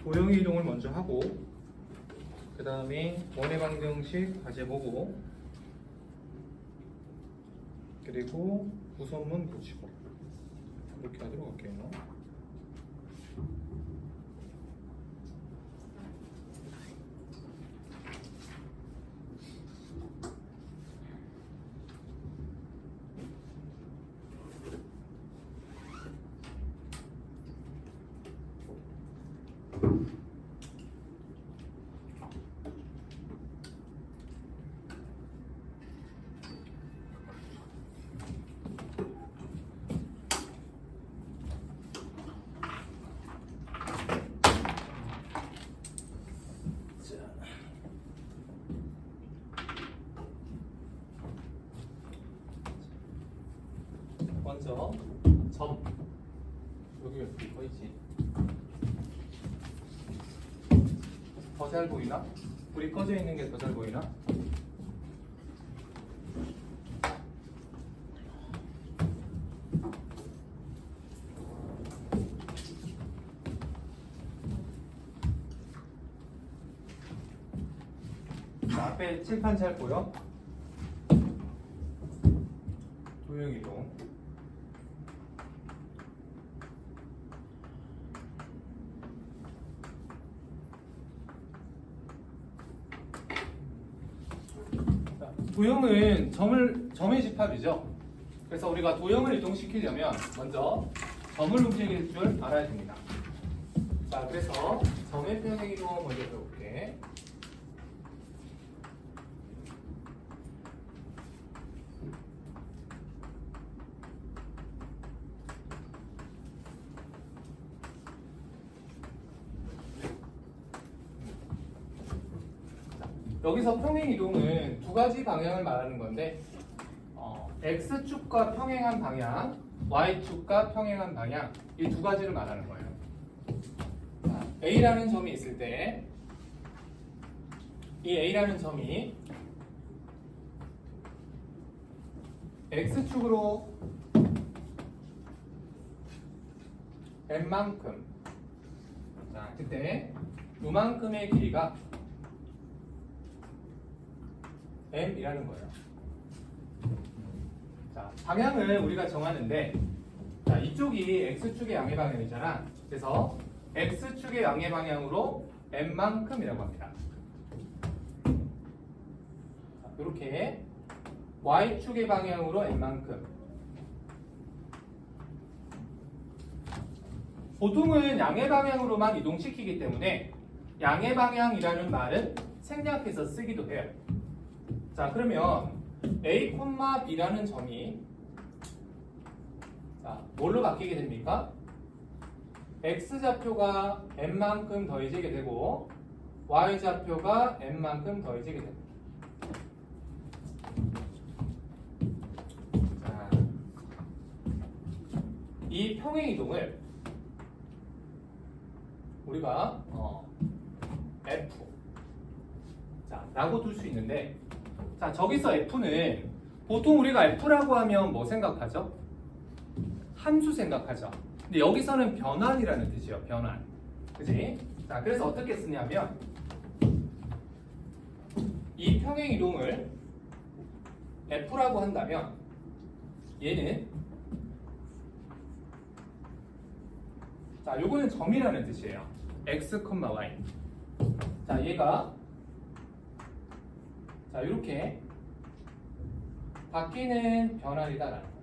도형의 이동을 먼저 하고 그 다음에 원의 방정식 가져보고 그리고 우선문 붙이고 이렇게 하도록 할게요. 먼저 점 여기 왜 붙어 있지? 더 잘 보이나? 불이 꺼져 있는 게 더 잘 보이나? 자, 앞에 칠판 잘 보여? 도형이동. 도형은 점의 집합이죠. 그래서 우리가 도형을 이동시키려면 먼저 점을 움직일 줄 알아야 됩니다. 자, 그래서 점의 평행 이동 먼저 배울게. 여기서 평행 이동은 두 가지 방향을 말하는 건데 X축과 평행한 방향, Y축과 평행한 방향 이 두 가지를 말하는 거예요. 자, A라는 점이 있을 때 이 A라는 점이 X축으로 N만큼 자, 그때 요만큼의 길이가 M이라는 거예요. 자, 방향을 우리가 정하는데 자, 이쪽이 X축의 양의 방향이잖아. 그래서 X축의 양의 방향으로 M만큼이라고 합니다. 자, 이렇게 Y축의 방향으로 M만큼. 보통은 양의 방향으로만 이동시키기 때문에 양의 방향이라는 말은 생략해서 쓰기도 해요. 자, 그러면 A, B라는 점이 자, 뭘로 바뀌게 됩니까? X좌표가 N만큼 더해지게 되고 Y좌표가 N만큼 더해지게 됩니다. 자, 이 평행이동을 우리가 F 자, 라고 둘 수 있는데 자, 저기서 F는 보통 우리가 F라고 하면 뭐 생각하죠? 함수 생각하죠. 근데 여기서는 변환이라는 뜻이에요. 변환. 그지? 자, 그래서 어떻게 쓰냐면 이 평행 이동을 F라고 한다면 얘는 자, 요거는 점이라는 뜻이에요. X, Y. 자, 얘가 자, 이렇게 바뀌는 변환이다라는 거예요.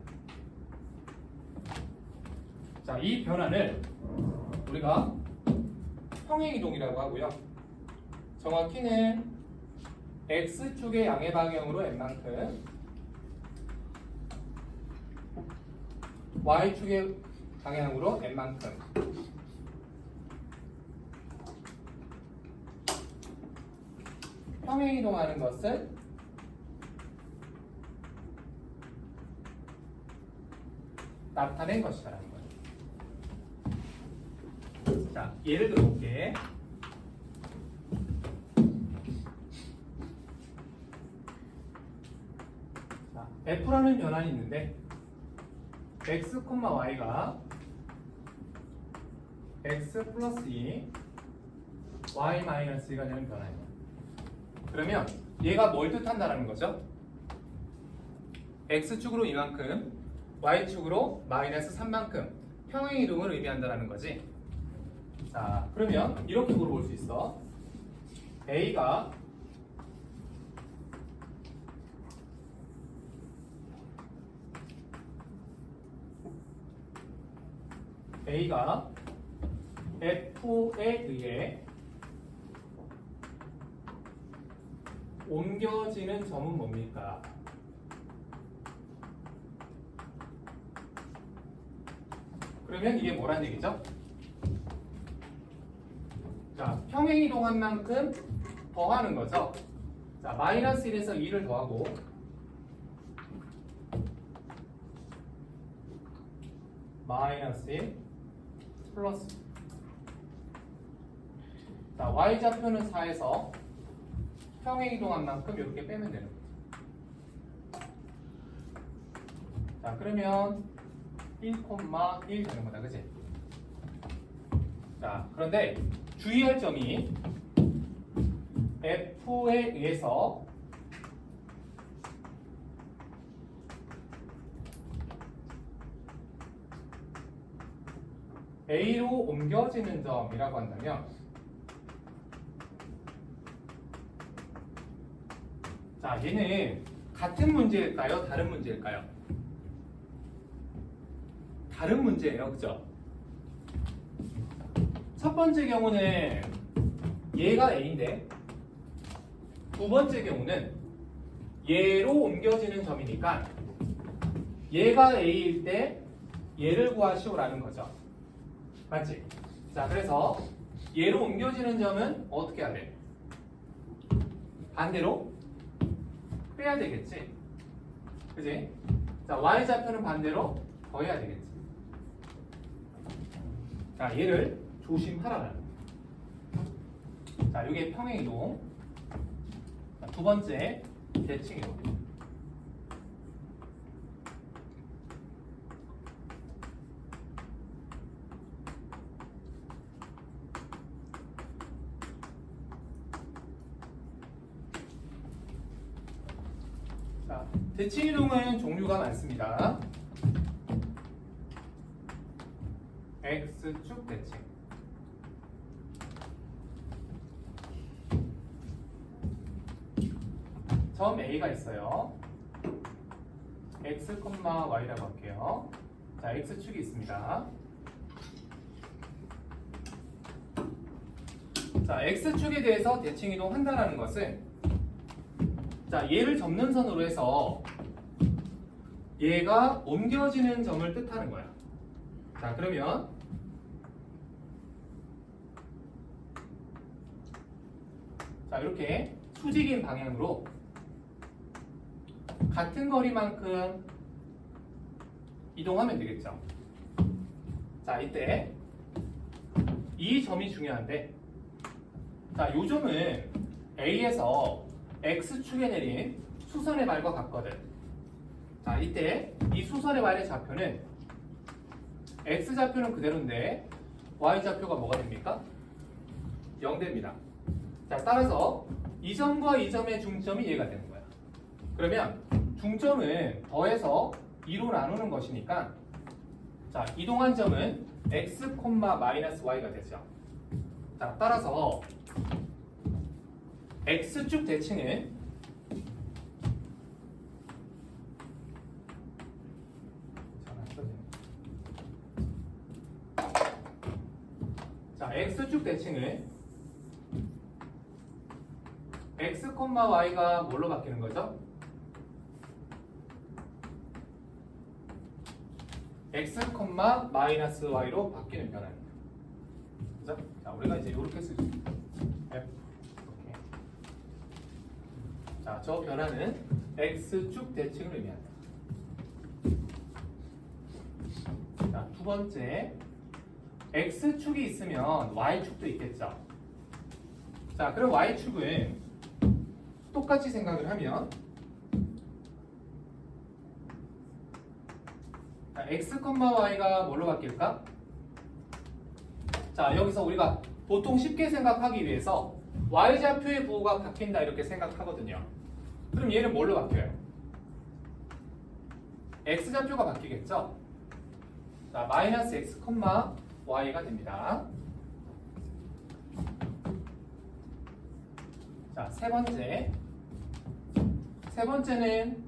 자, 이 변환을 우리가 평행이동이라고 하고요. 정확히는 X축의 양의 방향으로 N만큼 Y축의 방향으로 N만큼 평행이동하는 것을 나타낸 것이라는 거예요. 자, 예를 들어볼게. 자, F라는 변환이 있는데 X, Y가 X 플러스 2 y-2가 되는 변화예요. 그러면 얘가 뭘 뜻한다라는 거죠? x축으로 이만큼, y축으로 마이너스 3만큼 평행 이동을 의미한다라는 거지. 자, 그러면 이렇게 물어볼 수 있어. A가 F에 의해 옮겨지는 점은 뭡니까? 그러면 이게 뭐란 얘기죠? 자, 평행 이동한 만큼 더하는 거죠. 자, 마이너스 1에서 2를 더하고 마이너스 1 플러스 자, y좌표는 4에서 평행 이동한 만큼 이렇게 빼면 되는 거죠. 자, 그러면 1,1 되는 거다, 그치? 자, 그런데 주의할 점이 F에 의해서 A로 옮겨지는 점이라고 한다면 자, 얘는 같은 문제일까요? 다른 문제일까요? 다른 문제예요, 그죠? 첫 번째 경우는 얘가 A인데 두 번째 경우는 얘로 옮겨지는 점이니까 얘가 A일 때 얘를 구하시오라는 거죠. 맞지? 자, 그래서 얘로 옮겨지는 점은 어떻게 해야 돼? 반대로 빼야 되겠지? 그지? 자, y좌표는 반대로 더해야 되겠지? 자, 얘를 조심하라. 자, 이게 평행이동. 두 번째 대칭이동. 자, 대칭이동은 종류가 많습니다. X축 대칭. 점 A가 있어요. X, Y라고 할게요. 자, X축이 있습니다. 자, X축에 대해서 대칭이동 한다는 것은 자, 얘를 접는 선으로 해서 얘가 옮겨지는 점을 뜻하는 거야. 자, 그러면 자, 이렇게 수직인 방향으로 같은 거리만큼 이동하면 되겠죠. 자, 이때 이 점이 중요한데 자, 요 점은 A에서 X축에 내린 수선의 말과 같거든. 자, 이때 이 수선의 말의 좌표는 X좌표는 그대로인데 Y좌표가 뭐가 됩니까? 0됩니다. 자, 따라서 이 점과 이 점의 중점이 얘가 되는 거야. 그러면 중점은 더해서 2로 나누는 것이니까 자, 이동한 점은 X, Y가 되죠. 자, 따라서 X축 대칭은 자, X축 대칭은 X, Y가 뭘로 바뀌는 거죠? X, Y로 바뀌는 변화입니다. 그죠? 자, 우리가 이제 이렇게 쓰죠. F. 이렇게. 자, 저 변화는 X축 대칭을 의미한다. 자, 두 번째. X축이 있으면 Y축도 있겠죠. 자, 그럼 Y축은 똑같이 생각을 하면 자, X, Y가 뭘로 바뀔까? 자, 자, 여기서 우리가 보통 쉽게 생각하기 위해서 y좌표의 부호가 바뀐다 이렇게 생각하거든요. 그럼 얘는 뭘로 바뀌어요? x좌표가 바뀌겠죠? 자, 마이너스 x, y가 됩니다. 자, 세 번째는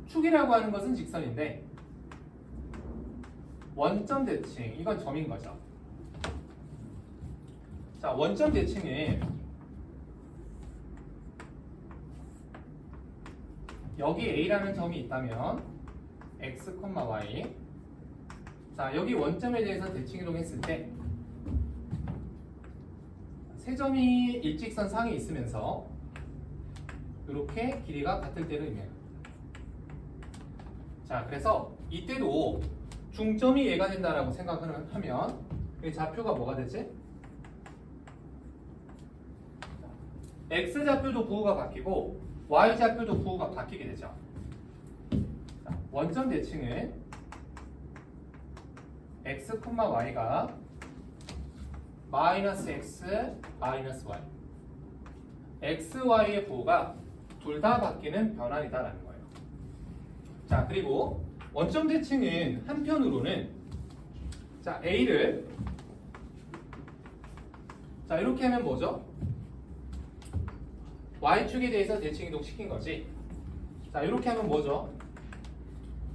축이라고 하는 것은 직선인데 원점 대칭, 이건 점인 거죠. 자, 원점 대칭은 여기 A라는 점이 있다면 x, y. 자, 여기 원점에 대해서 대칭 이동했을 때 세 점이 일직선 상에 있으면서 이렇게 길이가 같을 때를 의미합니다. 자, 그래서 이때도 중점이 얘가 된다라고 생각을 하면 이 좌표가 뭐가 되지? x좌표도 부호가 바뀌고 y좌표도 부호가 바뀌게 되죠. 자, 원점 대칭은 x, y가 마이너스 x, 마이너스 y. x, y의 부호가 둘 다 바뀌는 변환이다라는 거예요. 자, 그리고 원점 대칭은 한편으로는 자, a를 자, 이렇게 하면 뭐죠? y축에 대해서 대칭 이동 시킨 거지. 자, 이렇게 하면 뭐죠?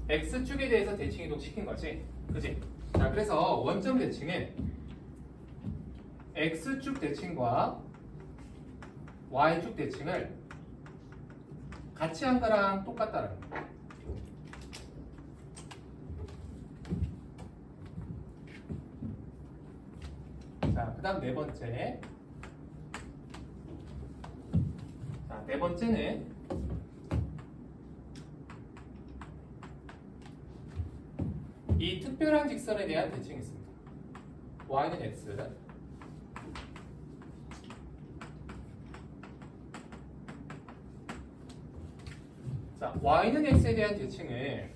x축에 대해서 대칭 이동 시킨 거지. 그지? 자, 그래서 원점 대칭은 x축 대칭과 y축 대칭을 같이 한 거랑 똑같다는 거예요. 자, 그 다음 네 번째. 자, 네 번째는 이 특별한 직선에 대한 대칭이 있습니다. y는 x. 자, y는 x에 대한 대칭은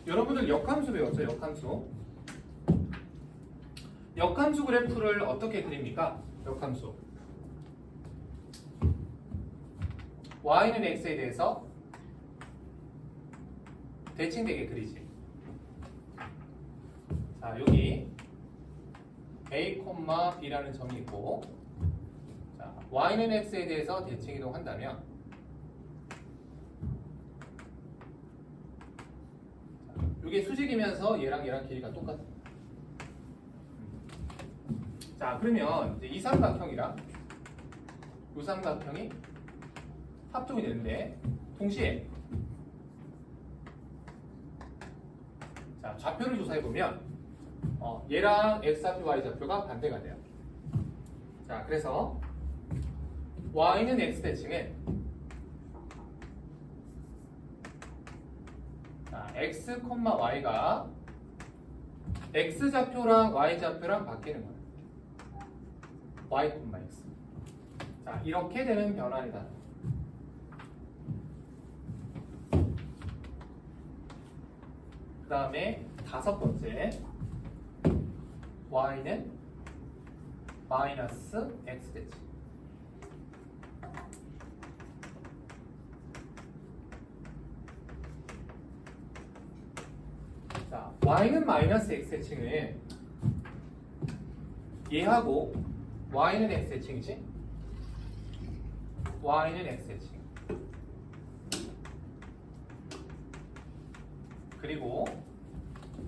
여러분들 역함수 배웠죠? 역함수 그래프를 어떻게 그립니까? 역함수 y는 x에 대해서 대칭되게 그리지. 자, 여기 a, b라는 점이 있고 자, y는 x에 대해서 대칭 이동한다면 이게 수직이면서 얘랑 길이가 똑같습니다. 자, 그러면 이제 이 삼각형이랑 이 삼각형이 합동이 되는데 동시에 자, 좌표를 조사해 보면 얘랑 x좌표, y좌표가 반대가 돼요. 자, 그래서 y는 x 대칭은 x, y가 x좌표랑 y좌표랑 바뀌는 거예요. y, x. 자, 이렇게 되는 변환이다. 그 다음에 다섯 번째 y는 마이너스 x 대칭. 자, y는 마이너스 x 대칭은 얘하고 y는 x 대칭이지? y는 x 대칭. 그리고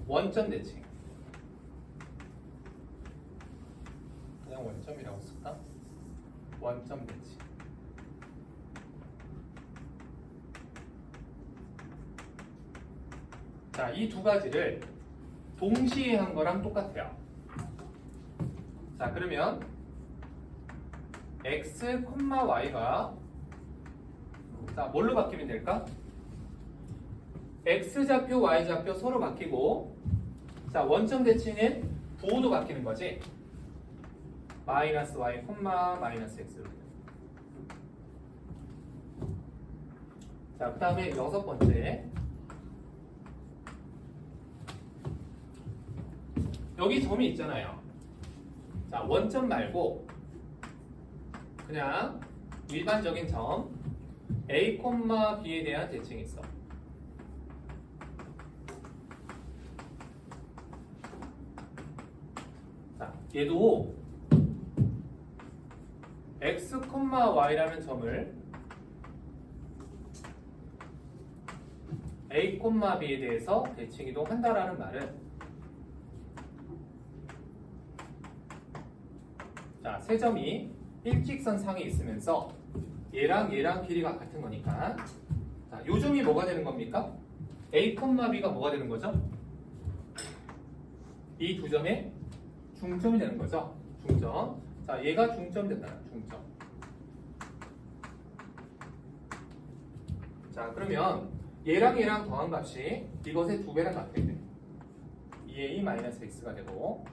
원점 대칭. 그냥 원점이라고 쓸까? 원점 대칭. 자, 이 두 가지를 동시에 한 거랑 똑같아요. 자, 그러면 x, y가 자, 뭘로 바뀌면 될까? x좌표, y좌표 서로 바뀌고 자, 원점 대칭은 부호도 바뀌는 거지. 마이너스 y, 마이너스 x. 자, 그 다음에 여섯 번째 여기 점이 있잖아요. 자, 원점 말고 그냥 일반적인 점 A, B에 대한 대칭이 있어. 자, 얘도 X, Y라는 점을 A, B에 대해서 대칭 이동한다라는 말은 자, 세 점이 일직선 상에 있으면서 얘랑 길이가 같은 거니까 자, 요 점이 뭐가 되는 겁니까? A, B가 뭐가 되는 거죠? 이 두 점의 중점이 되는 거죠. 중점. 자, 얘가 중점 된다. 중점. 자, 그러면 얘랑 더한 값이 이것의 2배랑 같게 돼. 2a-x가 되고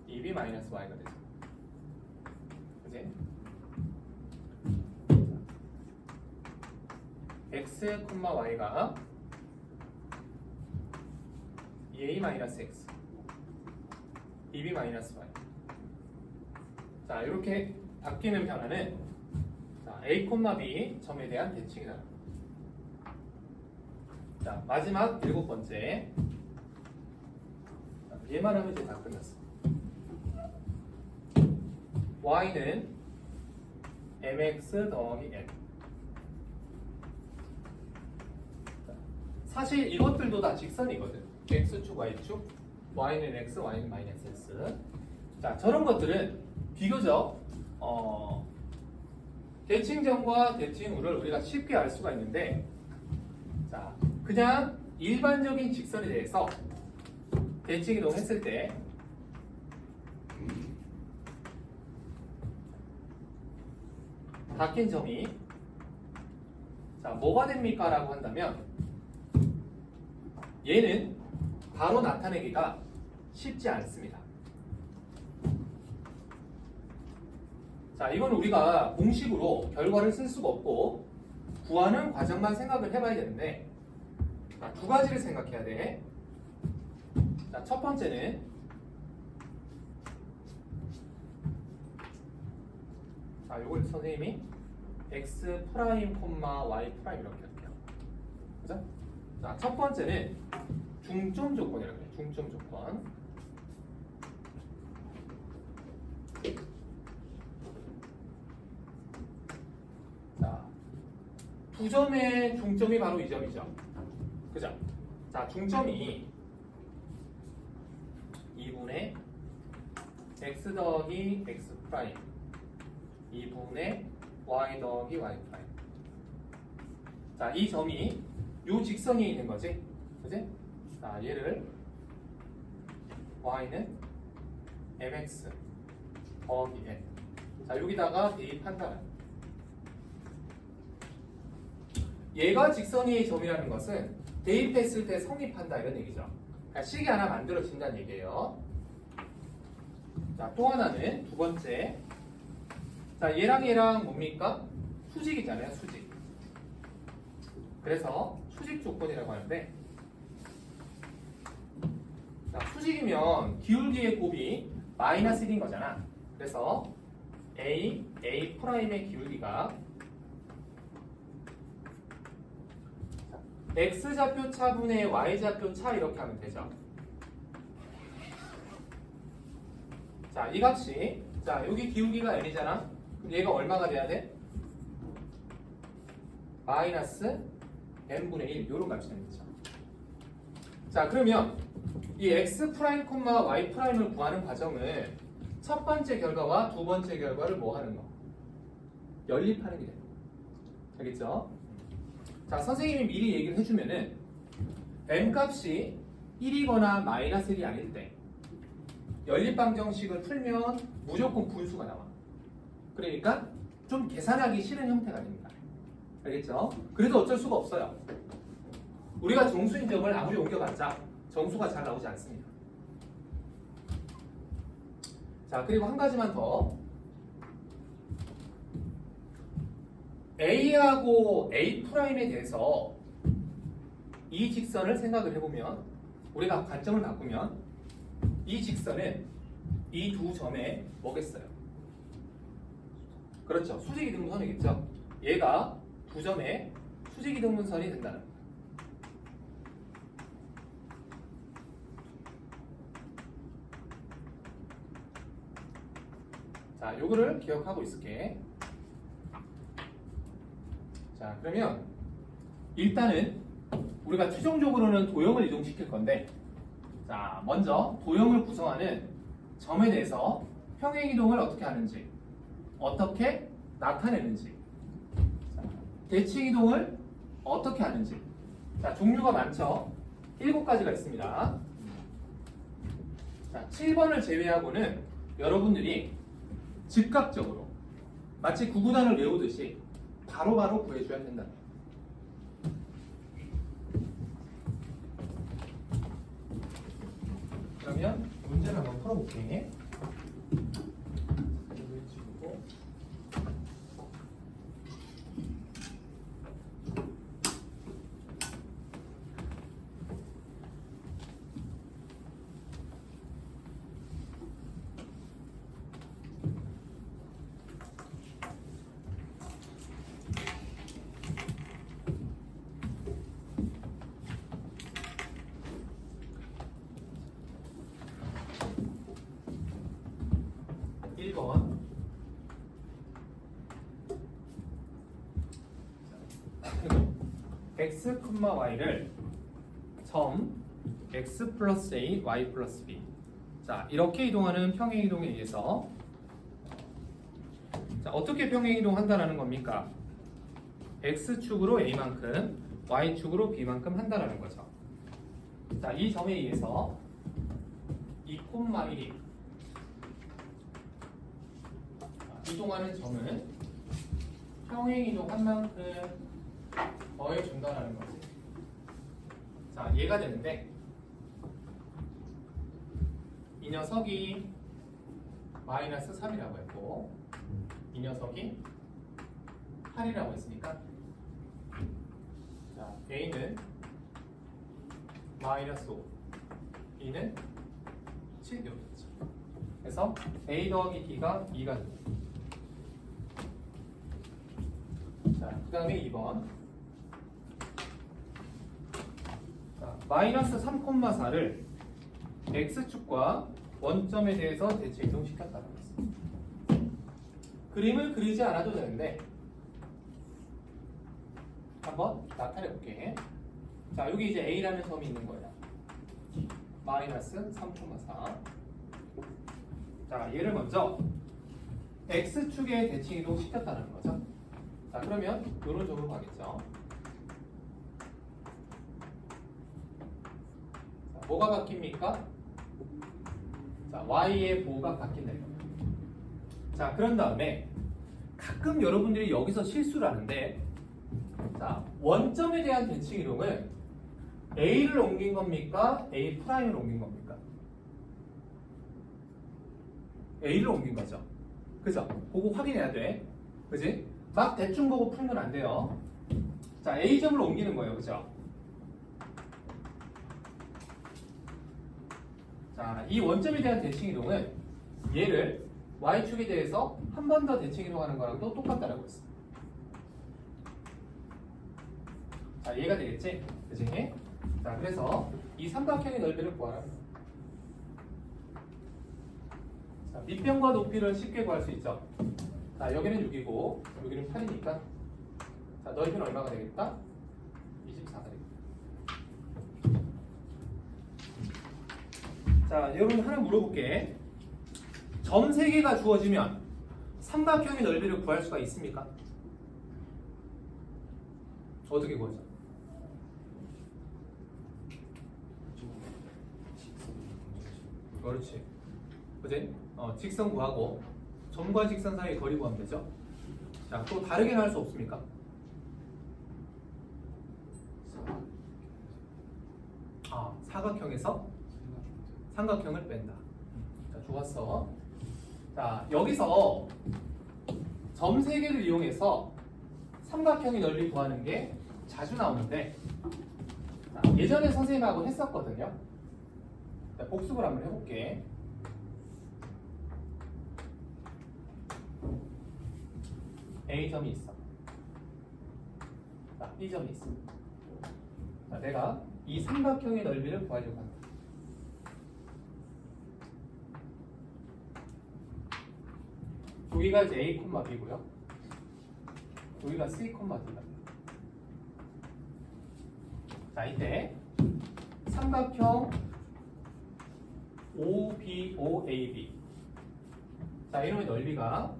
2b-y가 되죠. 그지? x, y가 2a-x 2b-y 자, 이렇게 바뀌는 변화는 자, a, b 점에 대한 대칭이다. 자, 마지막 7번째. 얘만 하면 이제 다 끝났어. y는 mx 더하기 m. 사실 이것들도 다 직선이거든. x축, y축, y는 x, y는 마이너스 x. 자, 저런 것들은 비교적 대칭점과 대칭우를 우리가 쉽게 알 수가 있는데, 자, 그냥 일반적인 직선에 대해서 대칭 이동했을 때 바뀐 점이 자, 뭐가 됩니까? 라고 한다면 얘는 바로 나타내기가 쉽지 않습니다. 자, 이건 우리가 공식으로 결과를 쓸 수가 없고 구하는 과정만 생각을 해봐야 되는데, 자, 두 가지를 생각해야 돼. 자, 첫 번째는 자, 이걸 선생님이 x 프라임, y 프라임 이렇게 할게요. 그죠? 자, 첫 번째는 중점 조건이라고 해요. 중점 조건. 자, 두 점의 중점이 바로 이 점이죠. 그죠? 자, 중점이 2분의 x 더하기 x 프라임 2분의 y 더하기 y 프라임. 자, 이 점이 요 직선이 있는 거지. 그지? 자, 얘를 y는 mx 더하기 n. 자, 여기다가 대입한다. 얘가 직선의 점이라는 것은 대입했을 때 성립한다 이런 얘기죠. 그러니까 식이 하나 만들어진다는 얘기예요. 자, 또 하나는 두 번째. 자, 얘랑 뭡니까? 수직이잖아요, 수직. 그래서 수직 조건이라고 하는데, 자, 수직이면 기울기의 곱이 마이너스 1인 거잖아. 그래서 a 프라임의 기울기가 x좌표 차분의 y좌표 차 이렇게 하면 되죠. 자, 이 값이 자, 여기 기울기가 n이잖아. 그럼 얘가 얼마가 돼야 돼? 마이너스 n분의 1 이런 값이 되는 거죠. 자, 그러면 이 x 프라임, y 프라임을 구하는 과정은 첫 번째 결과와 두 번째 결과를 뭐 하는 거? 연립하는 게 돼요. 알겠죠? 자, 선생님이 미리 얘기를 해주면은 m 값이 1이거나 마이너스 1이 아닐 때 연립방정식을 풀면 무조건 분수가 나와. 그러니까 좀 계산하기 싫은 형태가 됩니다. 알겠죠? 그래도 어쩔 수가 없어요. 우리가 정수인 점을 아무리 옮겨봤자 정수가 잘 나오지 않습니다. 자, 그리고 한 가지만 더. A하고 A'에 대해서 이 직선을 생각을 해보면 우리가 관점을 바꾸면 이 직선은 이 두 점에 뭐겠어요? 그렇죠. 수직이등분선이겠죠. 얘가 두 점에 수직이등분선이 된다는 거예요. 자, 요거를 기억하고 있을게. 자, 그러면 일단은 우리가 최종적으로는 도형을 이동시킬 건데, 자, 먼저 도형을 구성하는 점에 대해서 평행이동을 어떻게 하는지, 어떻게 나타내는지, 자, 대칭이동을 어떻게 하는지. 자, 종류가 많죠. 7가지가 있습니다. 자, 7번을 제외하고는 여러분들이 즉각적으로 마치 구구단을 외우듯이 바로바로 구해줘야 된다. 그러면 문제를 한번 풀어볼게. 1번. x, y를 점 x 플러스 a, y 플러스 b. 자, 이렇게 이동하는 평행이동에 의해서, 자, 어떻게 평행이동한다라는 겁니까? x축으로 a만큼, y축으로 b만큼 한다라는 거죠. 자, 이 점에 의해서 2,1 이동하는 점은 평행이동한 만큼 더해준다라는 거지. 자, 얘가 되는데 이 녀석이 마이너스 3이라고 했고 이 녀석이 8이라고 했으니까, 자, A는 마이너스 5, B는 7 이렇게 되죠. 그래서 A 더하기 B가 2가 됩니다. 자, 그 다음에 2번. 자, 마이너스 3,4를 X축과 원점에 대해서 대칭 이동시켰다고 했습니다. 그림을 그리지 않아도 되는데 한번 나타내 볼게. 자, 여기 이제 A라는 점이 있는 거예요. 마이너스 3,4. 자, 얘를 먼저 X축에 대칭 이동시켰다는 거죠. 자, 그러면 이런 점으로 가겠죠. 자, 뭐가 바뀝니까? 자, Y의 보호가 바뀐다 이겁니다. 자, 그런 다음에 가끔 여러분들이 여기서 실수를 하는데, 자, 원점에 대한 대칭 이동은 A를 옮긴 겁니까? A 프라임을 옮긴 겁니까? A를 옮긴 거죠. 그죠? 그거 확인해야 돼. 그지? 막 대충 보고 풀면 안 돼요. 자, A점을 옮기는 거예요. 그죠? 자, 이 원점에 대한 대칭 이동은 얘를 Y축에 대해서 한 번 더 대칭 이동하는 거랑 또 똑같다라고 했어. 자, 얘가 되겠지? 그지? 자, 그래서 이 삼각형의 넓이를 구하라. 자, 밑변과 높이를 쉽게 구할 수 있죠. 자, 여기는 6이고 여기는 8이니까, 자, 넓이는 얼마가 되겠다? 24가 되겠다. 자, 여러분 하나 물어볼게. 점 3개가 주어지면 삼각형의 넓이를 구할 수가 있습니까? 어떻게 구하죠? 그렇지. 그지? 직선 구하고 점과 직선 사이의 거리 구하면 되죠. 자, 또 다르게는 할 수 없습니까? 아, 사각형에서 삼각형을 뺀다. 자, 좋았어. 자, 여기서 점 3개를 이용해서 삼각형의 넓이 구하는 게 자주 나오는데, 자, 예전에 선생님하고 했었거든요. 자, 자, 복습을 한번 해볼게. A점이 있어. 자, B점이 있어. 자, 내가 이 삼각형의 넓이를 구하려고 한다. 여기가 이제 A, B고요. 여기가 C, D다. 자, 이때 삼각형 OBOAB. 자, 이놈의 넓이가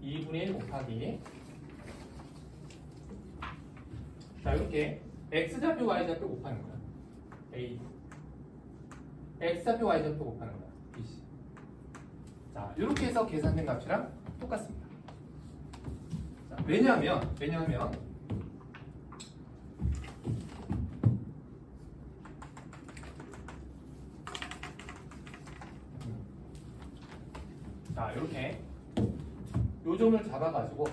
2분의 1 곱하기. 자, 이렇게 X좌표, Y좌표 곱하는 거야. A. X좌표, Y좌표 곱하는 거야. BC. 자, 이렇게 해서 계산된 값이랑 똑같습니다. 자, 왜냐하면 자, 이렇게 요점을 잡아가지고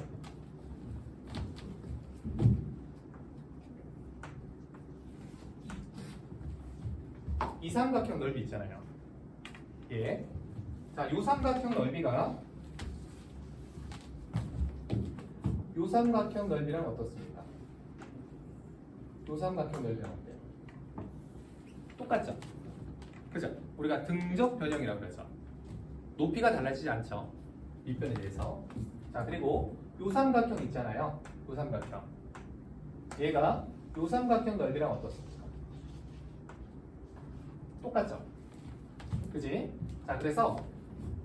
이 삼각형 넓이 있잖아요. 예. 자, 요 삼각형 넓이가 요 삼각형 넓이랑 어떻습니까? 요 삼각형 넓이랑 어때요? 똑같죠? 그죠? 우리가 등적 변형이라고 그래서 높이가 달라지지 않죠. 밑변에 대해서. 자, 그리고 요 삼각형 있잖아요. 요 삼각형. 얘가 요 삼각형 넓이랑 어떻습니까? 똑같죠? 그지? 자, 그래서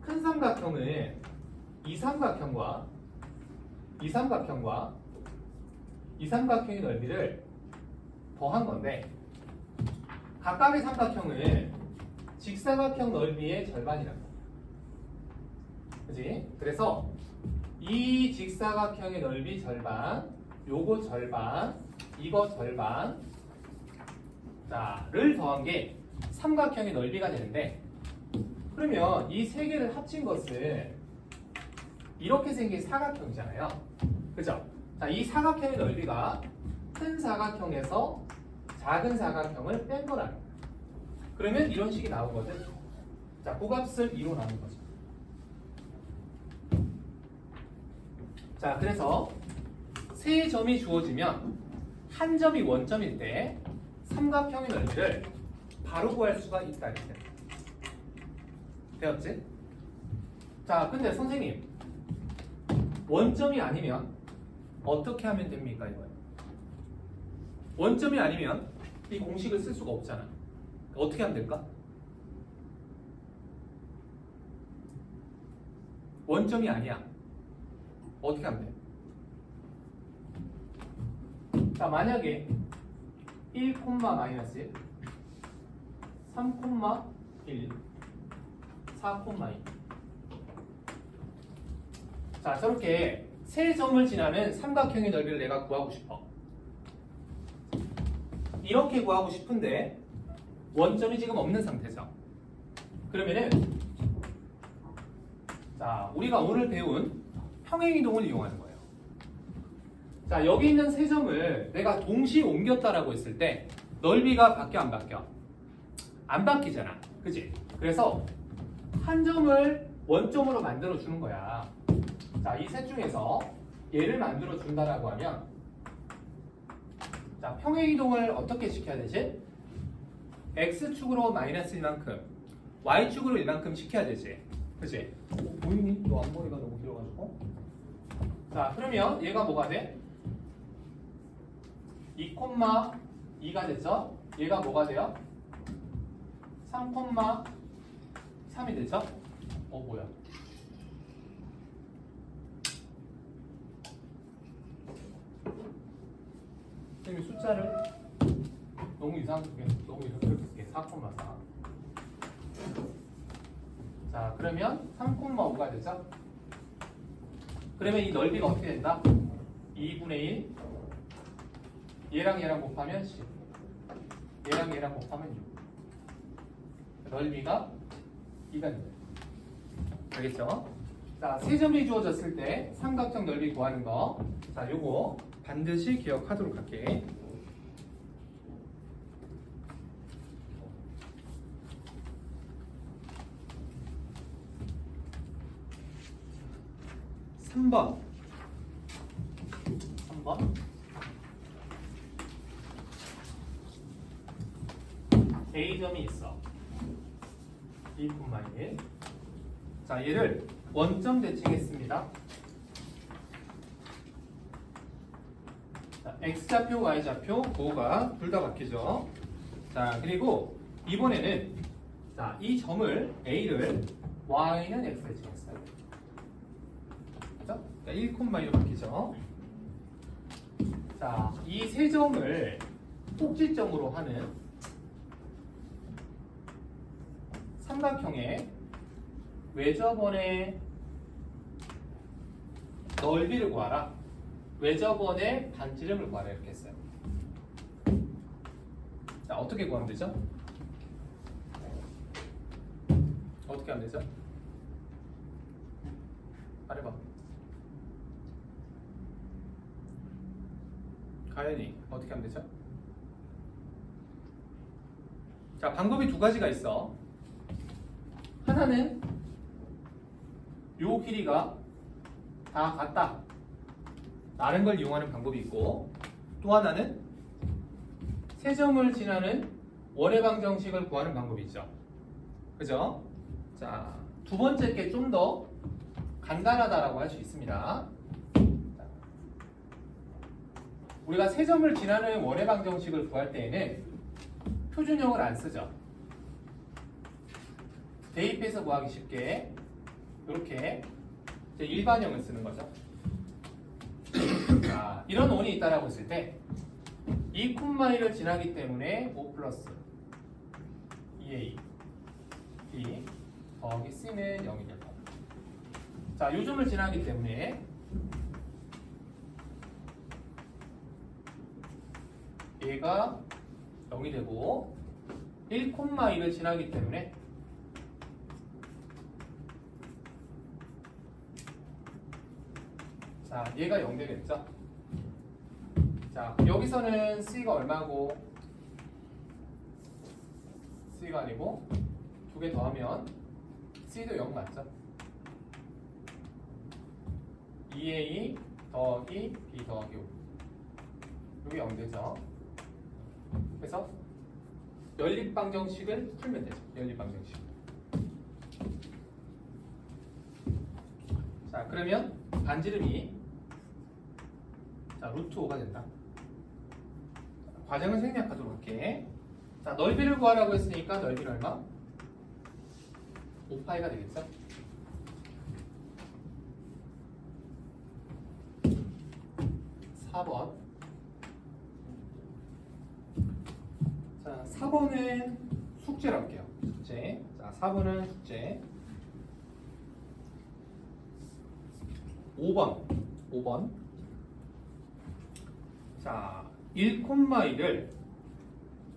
큰 삼각형은 이 삼각형과 이 삼각형의 넓이를 더한 건데, 각각의 삼각형은 직사각형 넓이의 절반이라고. 그지? 그래서 이 직사각형의 넓이 절반, 요거 절반, 이거 절반, 자를 더한 게 삼각형의 넓이가 되는데, 그러면 이 세 개를 합친 것은 이렇게 생긴 사각형이잖아요. 그죠? 자, 이 사각형의 넓이가 큰 사각형에서 작은 사각형을 뺀 거라는 거야. 그러면 이런 식이 나오거든. 자, 그 값을 2로 나눈 거죠. 자, 그래서 세 점이 주어지면 한 점이 원점일 때 삼각형의 넓이를 바로 구할 수가 있다. 이렇게 되었지? 자, 근데 선생님, 원점이 아니면 어떻게 하면 됩니까? 이거요. 원점이 아니면 이 공식을 쓸 수가 없잖아. 어떻게 하면 될까? 원점이 아니야. 어떻게 하면 돼? 자, 만약에 1, 마이너스 1, 3, 1, 4, 2. 자, 저렇게 세 점을 지나는 삼각형의 넓이를 내가 구하고 싶어. 이렇게 구하고 싶은데 원점이 지금 없는 상태죠. 그러면은 자, 우리가 오늘 배운 평행이동을 이용하는 거예요. 자, 여기 있는 세 점을 내가 동시에 옮겼다라고 했을 때 넓이가 바뀌어 안 바뀌어? 안 바뀌잖아. 그지? 그래서 한 점을 원점으로 만들어 주는 거야. 자, 이 셋 중에서 얘를 만들어 준다라고 하면, 자, 평행이동을 어떻게 시켜야 되지? X축으로 마이너스 1만큼, Y축으로 1만큼 시켜야 되지. 그치? 보이니? 너 앞머리가 너무 길어가지고. 자, 그러면 얘가 뭐가 돼? 2,2가 됐죠? 얘가 뭐가 돼요? 3,3이 되죠? 뭐야? 선생님이 숫자를 너무 이상하게 쓸게. 4,4. 자, 그러면 3,5가 되죠? 그러면 이 넓이가 어떻게 된다? 2분의 1. 얘랑 얘랑 곱하면 10. 얘랑 얘랑 곱하면 6. 넓이가 2가 됩니다. 알겠죠? 자, 세 점이 주어졌을 때 삼각형 넓이 구하는 거. 자, 요거 반드시 기억하도록 할게. 3번 A점이 있어. 2,1. 자, 얘를 원점 대칭했습니다. 자, X좌표, Y좌표, 고가 둘 다 바뀌죠. 자, 그리고 이번에는 자, 이 점을 A를 Y는 X 대칭했어요. 그죠? 1,2로 바뀌죠. 자, 이 세 점을 꼭지점으로 하는 삼각형의 외접원의 넓이를 구하라. 외접원의 반지름을 구하라 이렇게 했어요. 자, 어떻게 구하면 되죠? 어떻게 하면 되죠? 말해봐. 가연이 어떻게 하면 되죠? 자, 방법이 두 가지가 있어. 하나는 요 길이가 다 같다 라는 걸 이용하는 방법이 있고, 또 하나는 세 점을 지나는 원의 방정식을 구하는 방법이 있죠. 그죠? 자, 두 번째 게 좀 더 간단하다라고 할 수 있습니다. 우리가 세 점을 지나는 원의 방정식을 구할 때에는 표준형을 안 쓰죠. 대입해서 구하기 쉽게 이렇게 일반형을 쓰는 거죠. 자, 이런 원이 있다라고 했을 때 2,1을 지나기 때문에 5 플러스 2a b 더하기 c는 0이 될 겁니다. 자, 요 점을 지나기 때문에 얘가 0이 되고 1,2를 지나기 때문에 자, 얘가 0 되겠죠? 자, 여기서는 C가 얼마고? C가 아니고 두 개 더하면 C도 0 맞죠? 2A 더하기 B 더하기 5 여기 0 되죠? 그래서 연립방정식을 풀면 되죠. 연립방정식. 자, 그러면 반지름이 자, 루트 5가 된다. 과정을 생략하도록 할게. 자, 넓이를 구하라고 했으니까 넓이는 얼마? 5파이가 되겠죠? (4번) 자, 4번은 숙제로 할게요. 숙제. 자, 4번은 숙제. 5번. 자, 1,1을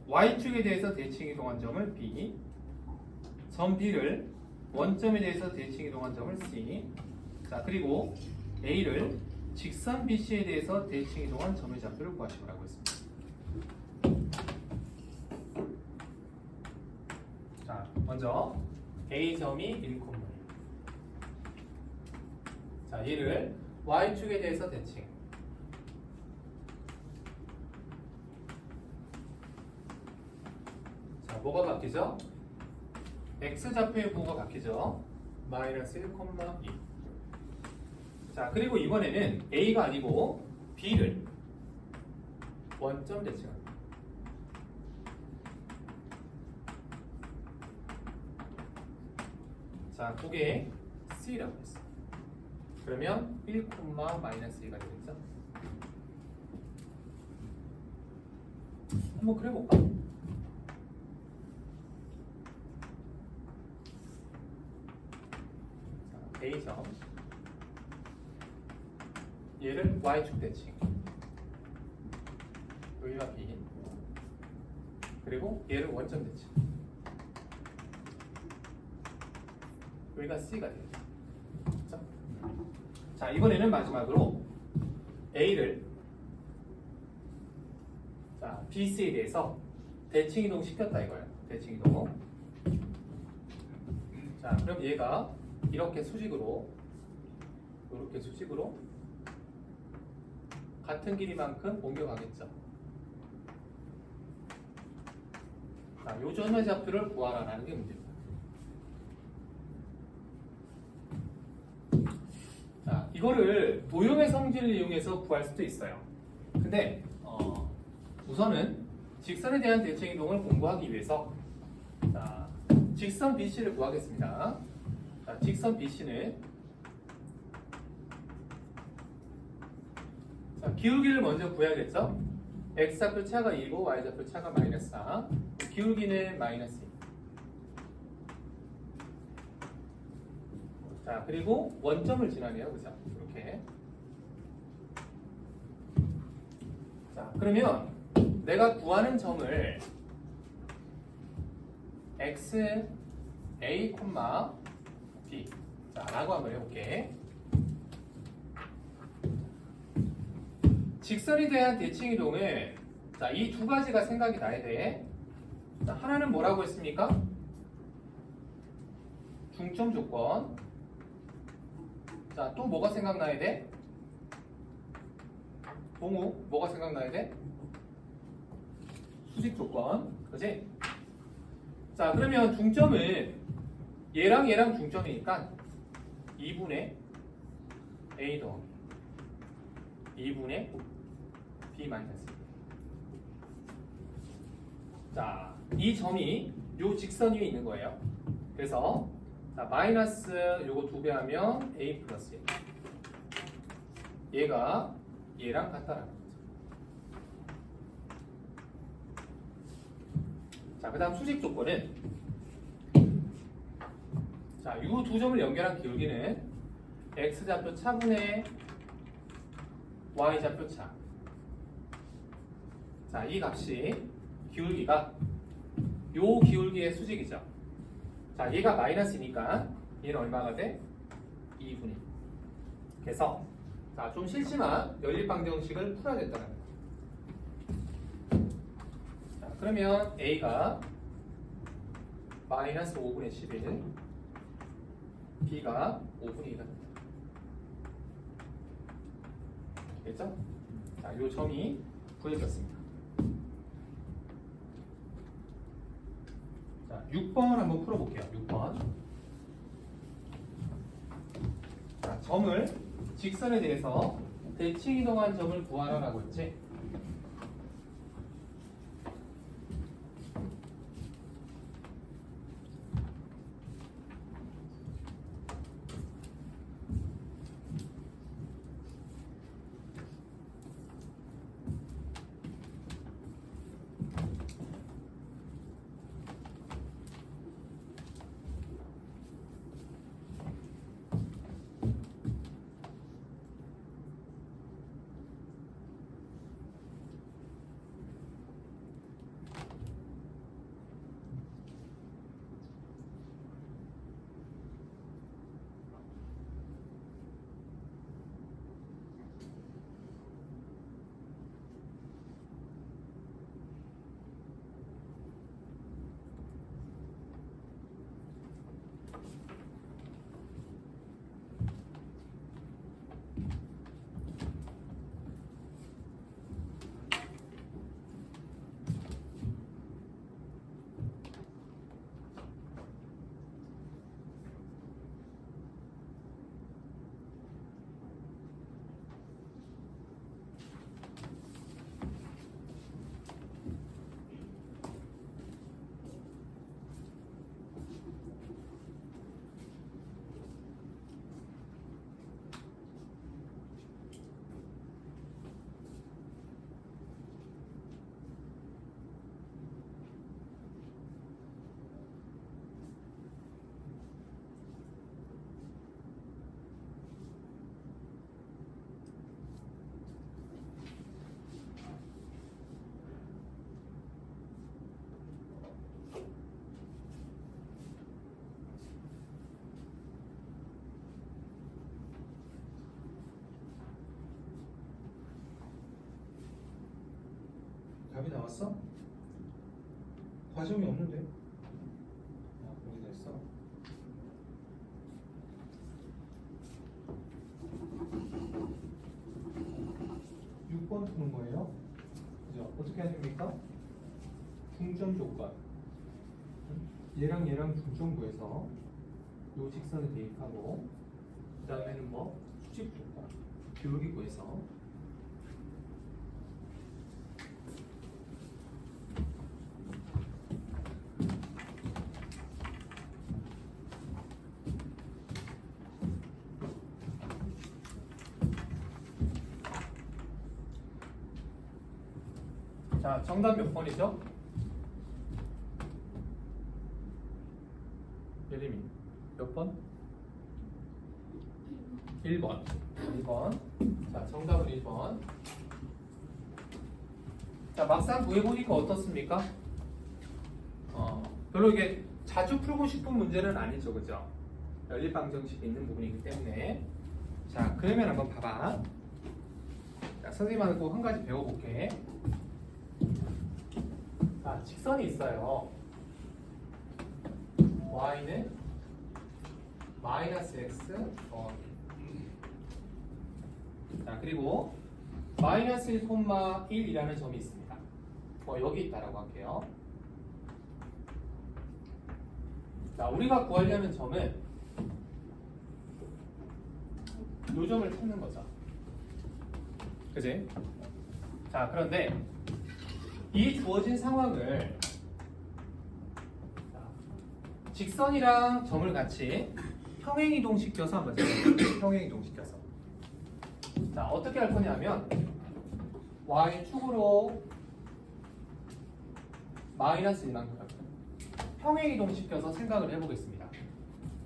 Y축에 대해서 대칭 이동한 점을 B, 점 B를 원점에 대해서 대칭 이동한 점을 C, 자, 그리고 A를 직선 BC에 대해서 대칭 이동한 점의 좌표를 구하시라고 했습니다. 자, 먼저 A점이 1,1. 자, 얘를 Y축에 대해서 대칭. 자, 뭐가 바뀌죠? X좌표의 부호가 바뀌죠? 마이너스 1,2. 자, 그리고 이번에는 A가 아니고 B를 원점 대칭합니다. 자, 그게 C라고 했어요. 그러면 1, 마이너스 2가 되겠죠? 한번 그려볼까? 자, A점 얘를 Y축 대칭 여기가 B 그리고 얘를 원점 대칭 여기가 C가 되겠죠? 그렇죠? 자, 이번에는 마지막으로 A를 자, BC에 대해서 대칭 이동 시켰다 이거예요. 대칭 이동. 자, 그럼 얘가 이렇게 수직으로 이렇게 수직으로 같은 길이만큼 옮겨가겠죠. 자, 요 점의 좌표를 구하라는 게 문제입니다. 자, 이거를 도형의 성질을 이용해서 구할 수도 있어요. 근데 우선은 직선에 대한 대칭 이동을 공부하기 위해서 자, 직선 BC를 구하겠습니다. 자, 직선 BC는 자, 기울기를 먼저 구해야겠죠? x좌표 차가 2고 y좌표 차가 마이너스 4. 기울기는 마이너스 2. 자, 그리고 원점을 지나네요. 그죠? 이렇게. 자, 그러면 내가 구하는 점을 x, a, b 자, 라고 한번 해볼게. 직선에 대한 대칭 이동은 자, 이 두 가지가 생각이 나야 돼. 자, 하나는 뭐라고 했습니까? 중점 조건. 자, 또 뭐가 생각나야 돼? 동우, 뭐가 생각나야 돼? 수직 조건. 그지? 자, 그러면 중점은 얘랑 중점이니까 2분의 a 더하기 2분의 b 마이너스. 자, 이 점이 요 직선 위에 있는 거예요. 그래서 자, 마이너스 요거 2배 하면 a 플러스 1. 얘가 얘랑 같다라는 거죠. 자, 그 다음 수직 조건은 자, 요 두 점을 연결한 기울기는 x좌표 차분의 y좌표 차. 자, 이 값이 기울기가 요 기울기의 수직이죠. 자, 얘가 마이너스니까 얘는 얼마가 돼? 2분의 1. 그래서 자, 좀 싫지만 연립방정식을 풀어야 된다는 거예요. 자, 그러면 A가 마이너스 5분의 11, B가 5분의 1은 됐죠? 자, 요 점이 구해졌습니다. 자, 6번 한번 풀어볼게요. 6번. 자, 점을 직선에 대해서 대칭 이동한 점을 구하라라고 했지. 답이 나왔어? 과정이 없는데? 아, 거기다 있어. 번 푸는 거예요. 그죠? 어떻게 해야 됩니까? 중점 조건. 얘랑 얘랑 중점 구해서 요 직선을 대입하고 그 다음에는 뭐 수직 조건 기울기 구해서 자, 정답 몇 번이죠? 예림이 몇 번? 1번. 1번. 자, 정답은 1번. 자, 막상 구해보니까 어떻습니까? 별로 이게 자주 풀고 싶은 문제는 아니죠, 그죠? 연립방정식이 있는 부분이기 때문에. 자, 그러면 한번 봐봐. 자, 선생님한테 꼭 한 가지 배워볼게. 자, 직선이 있어요. y는 마이너스 x 자, 그리고 마이너스 1,1이라는 점이 있습니다. 여기 있다라고 할게요. 자, 우리가 구하려는 점은 이 점을 찾는 거죠. 그지? 자, 그런데 이 주어진 상황을 직선이랑 점을 같이 평행이동시켜서 한번 해볼게요. 평행이동시켜서. 자, 어떻게 할 거냐면 y축으로 마이너스 1만큼 평행이동시켜서 생각을 해보겠습니다.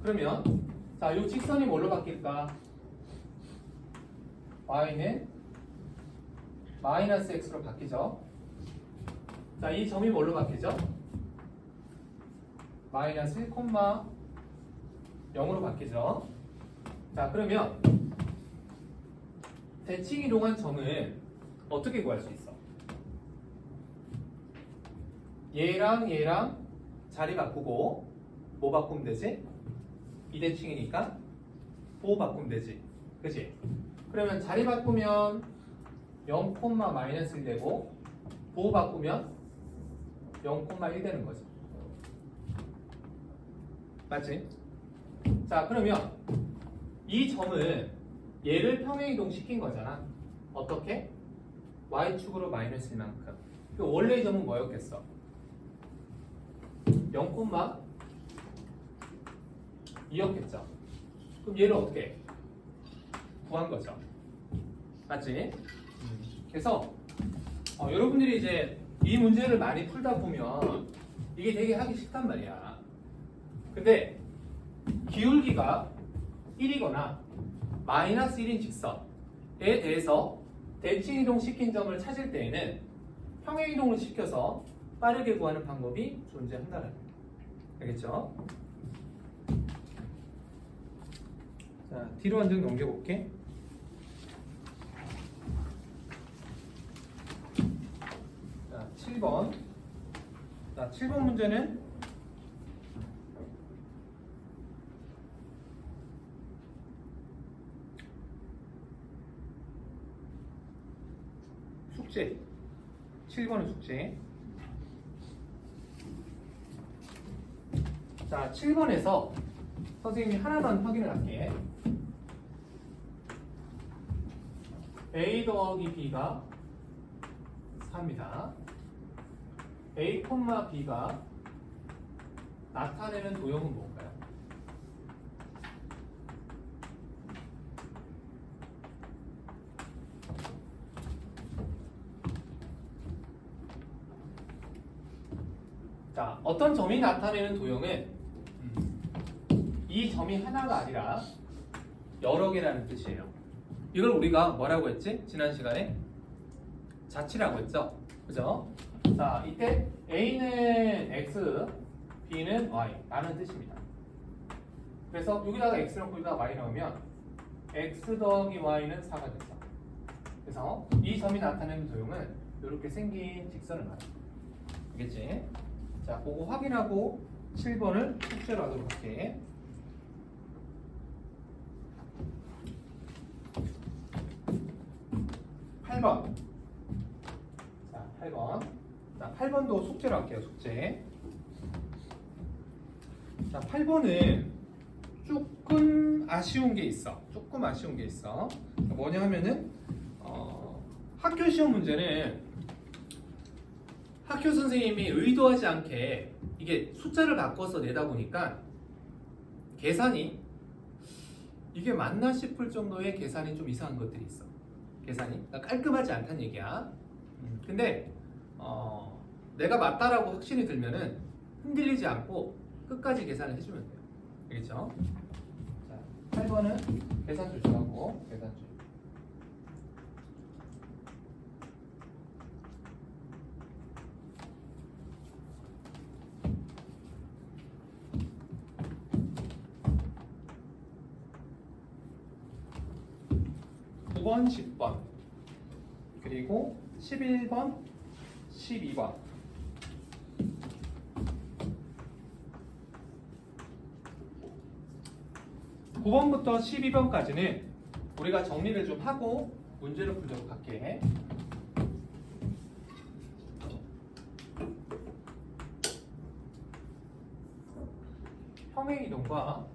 그러면 자, 이 직선이 뭘로 바뀔까? y는 마이너스 x로 바뀌죠. 자, 이 점이 뭘로 바뀌죠? 마이너스 1, 0으로 바뀌죠. 자, 그러면 대칭 이동한 점은 어떻게 구할 수 있어? 얘랑 얘랑 자리 바꾸고 뭐 바꾸면 되지? 이대칭이니까 보호 바꾸면 되지. 그치? 그러면 자리 바꾸면 0, 마이너스 1 되고 보호 바꾸면 0,1 되는 거지. 맞지? 자, 그러면 이 점은 얘를 평행이동 시킨 거잖아. 어떻게? y축으로 마이너스 1만큼. 그 원래 이 점은 뭐였겠어? 0,2였겠죠. 그럼 얘를 어떻게 구한 거죠? 맞지? 그래서 여러분들이 이제 이 문제를 많이 풀다 보면 이게 되게 하기 쉽단 말이야. 근데 기울기가 1이거나 마이너스 1인 직선에 대해서 대칭 이동 시킨 점을 찾을 때에는 평행 이동을 시켜서 빠르게 구하는 방법이 존재한다는 거예요. 알겠죠? 자, 뒤로 한 장 넘겨볼게. 자, 7번. 자, 7번 문제는 숙제. 7번은 숙제. 자, 7번에서 선생님이 하나만 확인을 할게. a 더하기 b가 4입니다. a, b가 나타내는 도형은 뭔가요? 자, 어떤 점이 나타내는 도형은 이 점이 하나가 아니라 여러 개라는 뜻이에요. 이걸 우리가 뭐라고 했지? 지난 시간에 자치라고 했죠? 그죠? 자, 이때 A는 X, B는 Y 라는 뜻입니다. 그래서 여기다가 X 넣고 여기다가 Y 넣으면 X 더하기 Y는 4가 됐어. 그래서 이 점이 나타내는 도형은 이렇게 생긴 직선을 말해요. 알겠지? 자, 그거 확인하고 7번을 숙제로 하도록 할게. 8번. 8번. 자, 8번도 숙제로 할게요, 숙제. 자, 8번은 조금 아쉬운 게 있어. 조금 아쉬운 게 있어. 뭐냐 하면은, 학교 시험 문제는 학교 선생님이 의도하지 않게 이게 숫자를 바꿔서 내다 보니까 계산이 이게 맞나 싶을 정도의 계산이 좀 이상한 것들이 있어. 계산이 그러니까 깔끔하지 않다는 얘기야. 근데 내가 맞다라고 확신이 들면은 흔들리지 않고 끝까지 계산을 해주면 돼요. 알겠죠? 자, 8번은 계산 조심하고 계산 조심. (9번) (10번) 그리고 (11번) (12번) (9번부터) (12번까지는 우리가 정리를 좀 하고 문제를 풀도록 할게. 평행이동과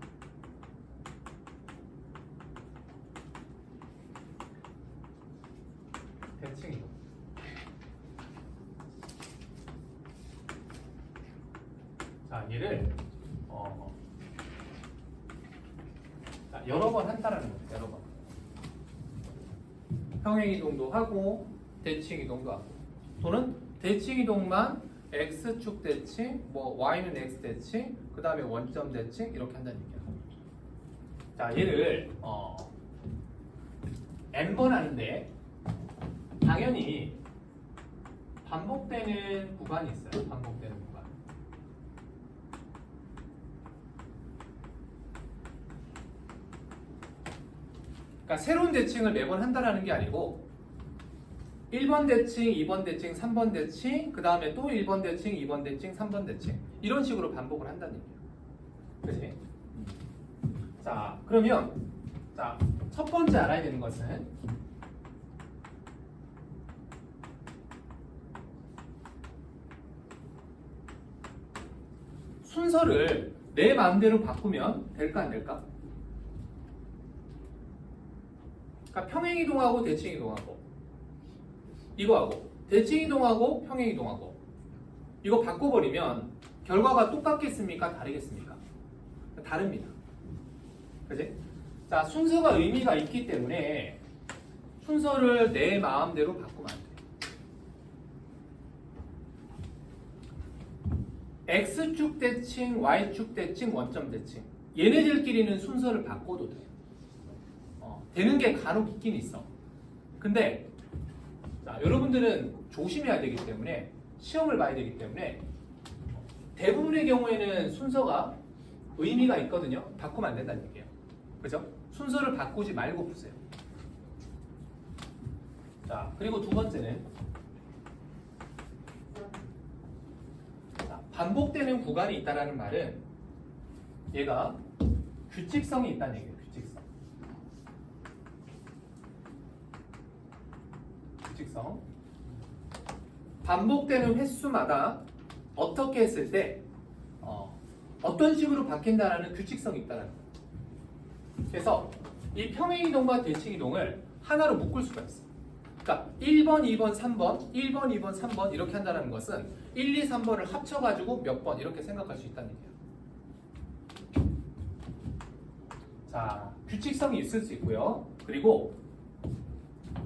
대칭이동. 자, 얘를 자, 여러 번 한다라는 거죠. 여러 번. 평행이동도 하고 대칭이동도 하고 또는 대칭이동만 x축 대칭, 뭐 y는 x 대칭, 그 다음에 원점 대칭 이렇게 한다는 얘기야. 자, 얘를 n번 하는데 당연히 반복되는 구간이 있어요. 반복되는 구간. 그러니까 새로운 대칭을 매번 한다라는 게 아니고 1번 대칭, 2번 대칭, 3번 대칭, 그 다음에 또 1번 대칭, 2번 대칭, 3번 대칭 이런 식으로 반복을 한다는 얘기예요. 그치? 자, 그러면 자, 첫 번째 알아야 되는 것은 순서를 내 마음대로 바꾸면 될까 안 될까? 그러니까 평행이동하고 대칭이동하고 이거하고 대칭이동하고 평행이동하고 이거 바꿔버리면 결과가 똑같겠습니까? 다르겠습니까? 다릅니다. 그치? 자, 순서가 의미가 있기 때문에 순서를 내 마음대로 바꾸면 안 돼. X축 대칭, Y축 대칭, 원점 대칭 얘네들끼리는 순서를 바꿔도 돼. 되는 게 간혹 있긴 있어. 근데 자, 여러분들은 조심해야 되기 때문에 시험을 봐야 되기 때문에 대부분의 경우에는 순서가 의미가 있거든요. 바꾸면 안 된다는 얘기예요. 그죠? 순서를 바꾸지 말고 푸세요. 자, 그리고 두 번째는 자, 반복되는 구간이 있다는 말은 얘가 규칙성이 있다는 얘기예요. 규칙성. 규칙성. 반복되는 횟수마다 어떻게 했을 때 어떤 식으로 바뀐다는 규칙성이 있다는 거예요. 그래서 이 평행이동과 대칭이동을 하나로 묶을 수가 있어. 그러니까 1번, 2번, 3번, 1번, 2번, 3번 이렇게 한다는 것은 1, 2, 3번을 합쳐가지고 몇 번 이렇게 생각할 수 있다는 얘기예요. 자, 규칙성이 있을 수 있고요. 그리고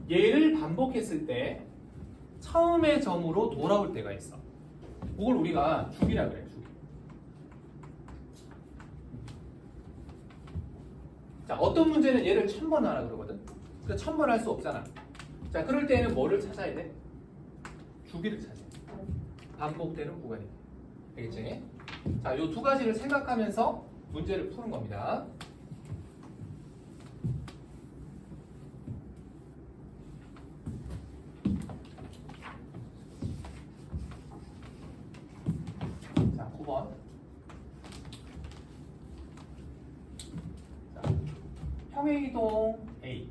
얘를 반복했을 때 처음의 점으로 돌아올 때가 있어. 그걸 우리가 주기라 그래. 주기. 자, 어떤 문제는 얘를 1000번 하라 그러거든. 그러니까 1000번 할 수 없잖아. 자, 그럴 때는 뭐를 찾아야 돼? 주기를 찾아야 돼. 반복되는 구간이. 알겠지? 자, 요 두 가지를 생각하면서 문제를 푸는 겁니다. 자, 9번. 자, 평행이동 A.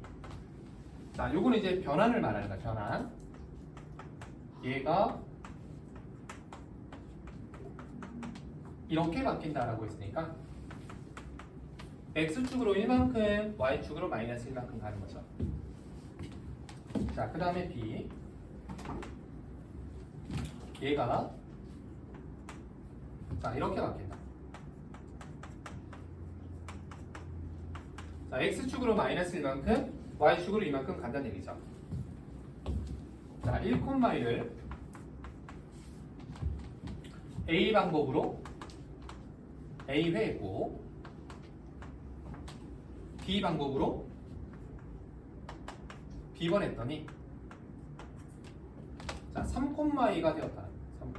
자, 요거는 이제 변환을 말하는 거야, 변환. 얘가 이렇게 바뀐다라고 했으니까 x축으로 1만큼, y축으로 마이너스 1만큼 가는 거죠. 자, 그 다음에 b. 얘가 자 이렇게 바뀐다. 자, x축으로 마이너스 1만큼, y축으로 2만큼 간다는 얘기죠. 자, 1,1을 a 방법으로 a 회고 b 방법으로 b번 했더니 자 3,2가 되었다. 3,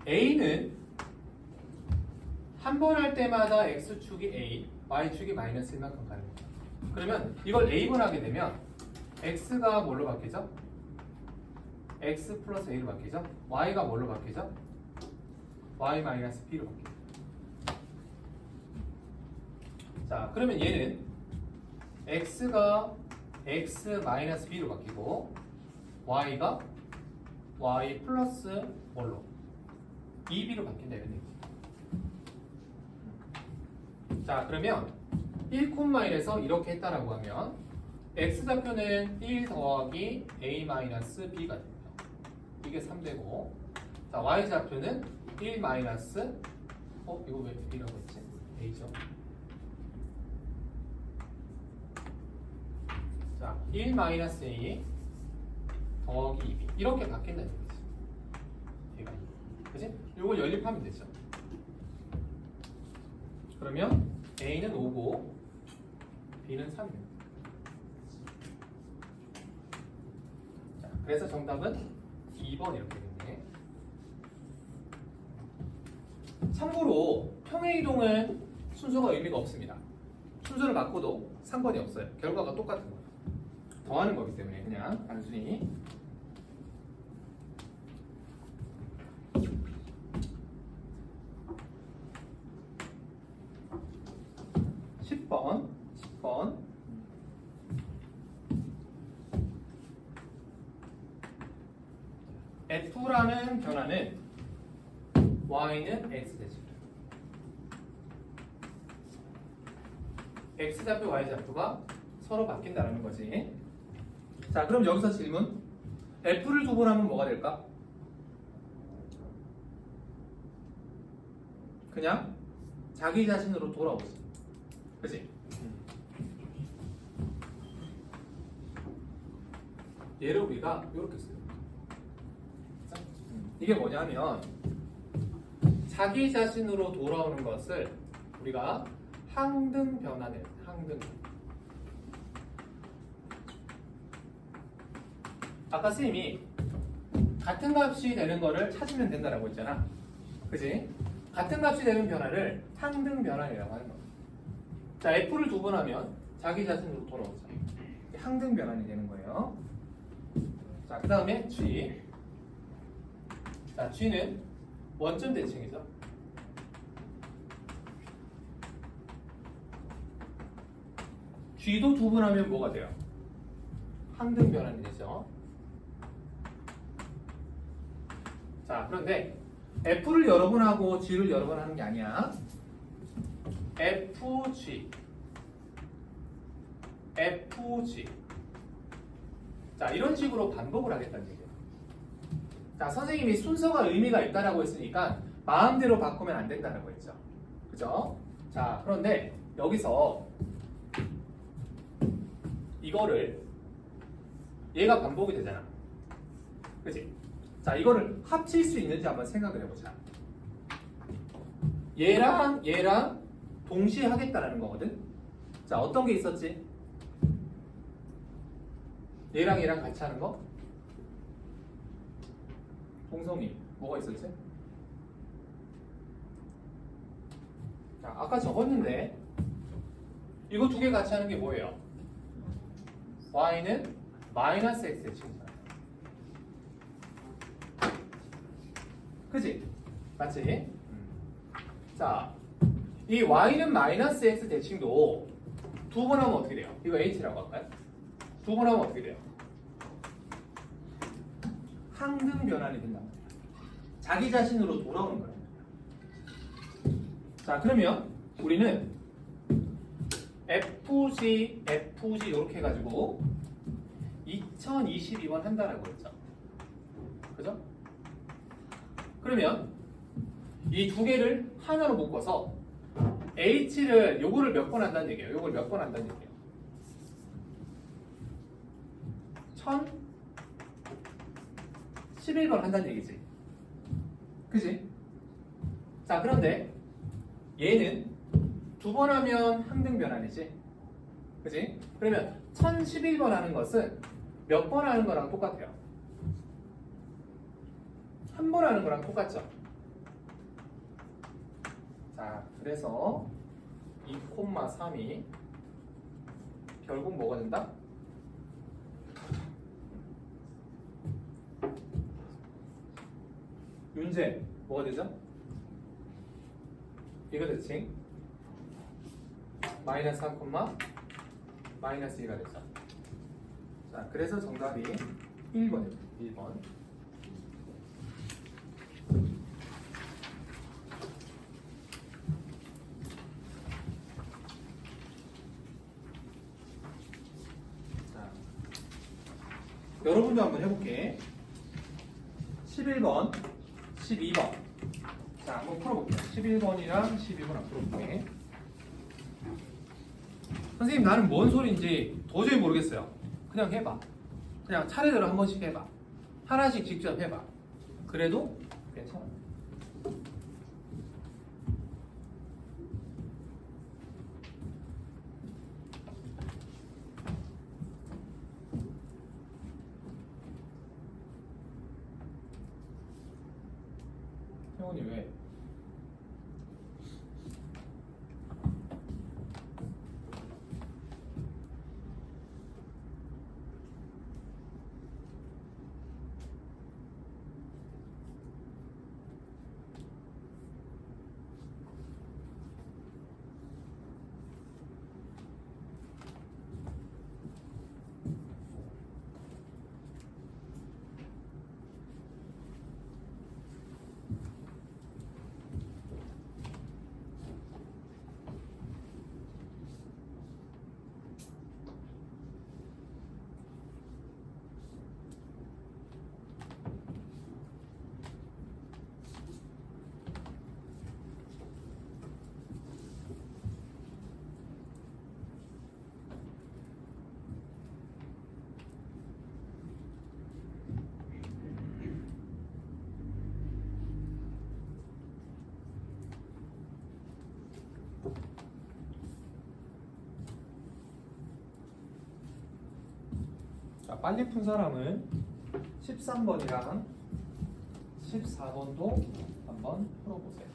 a는 한 번 할 때마다 x축이 a, y축이 마이너스 1만큼 가는 거죠. 그러면 이걸 a번 하게 되면 x가 뭘로 바뀌죠? x 플러스 a로 바뀌죠? y가 뭘로 바뀌죠? y 마이너스 b로 바뀌죠. 자, 그러면 얘는 x가 x 마이너스 b로 바뀌고 y가 y 플러스 뭘로? 2b로 바뀐다 이런 얘기죠. 자, 그러면 1,1에서 이렇게 했다라고 하면 x좌표는 1 더하기 a 마이너스 b가 됩니다. 이게 3되고, 자, y좌표는 1 마이너스 이거 왜 b라고 했지? a죠. 자, 1 마이너스 a 더하기 2b 이렇게 바뀐다는 거지. 얘가 그지? 이걸 연립하면 되죠. 그러면 a는 5고 b는 3입니다. 자, 그래서 정답은 2번 이렇게 됐네. 참고로 평행이동은 순서가 의미가 없습니다. 순서를 바꿔도 상관이 없어요. 결과가 똑같은 거예요. 더하는 거기 때문에 그냥 단순히. (10번) f라는 변화는 y는 x제곱, x좌표, y좌표가 서로 바뀐다는 거지. 자, 그럼 여기서 질문. f를 두 번 하면 뭐가 될까? 그냥 자기 자신으로 돌아오지. 그치? 얘를 우리가 이렇게 써요. 이게 뭐냐면 자기 자신으로 돌아오는 것을 우리가 항등 변화는 항등. 아까 선생님이 같은 값이 되는 거를 찾으면 된다라고 했잖아. 그지? 같은 값이 되는 변화를 항등 변환이라고 하는 거야. 자, f를 두 번 하면 자기 자신으로 돌아오죠. 항등 변환이 되는 거예요. 자, 그 다음에 g. 자, g는 원점 대칭이죠. g도 두 번 하면 뭐가 돼요? 항등 변환이 되죠. 자, 그런데 f를 여러 번 하고 g를 여러 번 하는 게 아니야. fg. 자, 이런 식으로 반복을 하겠다는 얘기예요. 자, 선생님이 순서가 의미가 있다라고 했으니까 마음대로 바꾸면 안 된다는 거 했죠. 그죠? 자, 그런데 여기서 이거를 얘가 반복이 되잖아. 그치? 자, 이거를 합칠 수 있는지 한번 생각을 해보자. 얘랑 동시에 하겠다라는 거거든. 자, 어떤 게 있었지? 얘랑 같이 하는 거? 동성이 뭐가 있었지? 자, 아까 적었는데 이거 두 개 같이 하는 게 뭐예요? y는 마이너스 x의 친구잖아. 그지? 맞지? 자, 이 y는 마이너스 x 대칭도 두 번 하면 어떻게 돼요? 이거 h라고 할까요? 두 번 하면 어떻게 돼요? 항등 변환이 된단 말이에요. 자기 자신으로 돌아오는 거예요. 자, 그러면 우리는 FG 이렇게 해가지고 2022번 한다라고 했죠. 그죠? 그러면 이 두 개를 하나로 묶어서 H를 요거를 몇 번 한다는 얘기예요. 요걸 몇 번 한다는 얘기예요. 1011번 한다는 얘기지. 그지? 자, 그런데 얘는 두 번 하면 항등 변환이지. 그지? 그러면 1011번 하는 것은 몇 번 하는 거랑 똑같아요. 한 번 하는 거랑 똑같죠. 자, 그래서 2,3이 결국 뭐가 된다? 윤재 뭐가 되죠? 이거 대칭 마이너스 3, 마이너스 2가 되죠. 자, 그래서 정답이 1번입니다. 1번. 자, 여러분도 한번 해볼게. 11번, 12번. 자, 한번 풀어볼게요. 11번이랑 12번 한번 풀어볼게. 선생님, 나는 뭔 소리인지 도저히 모르겠어요. 그냥 해봐. 그냥 차례대로 한 번씩 해봐. 하나씩 직접 해봐. 그래도 괜찮아. 태훈이 왜? 자, 빨리 푼 사람은 13번이랑 14번도 한번 풀어보세요.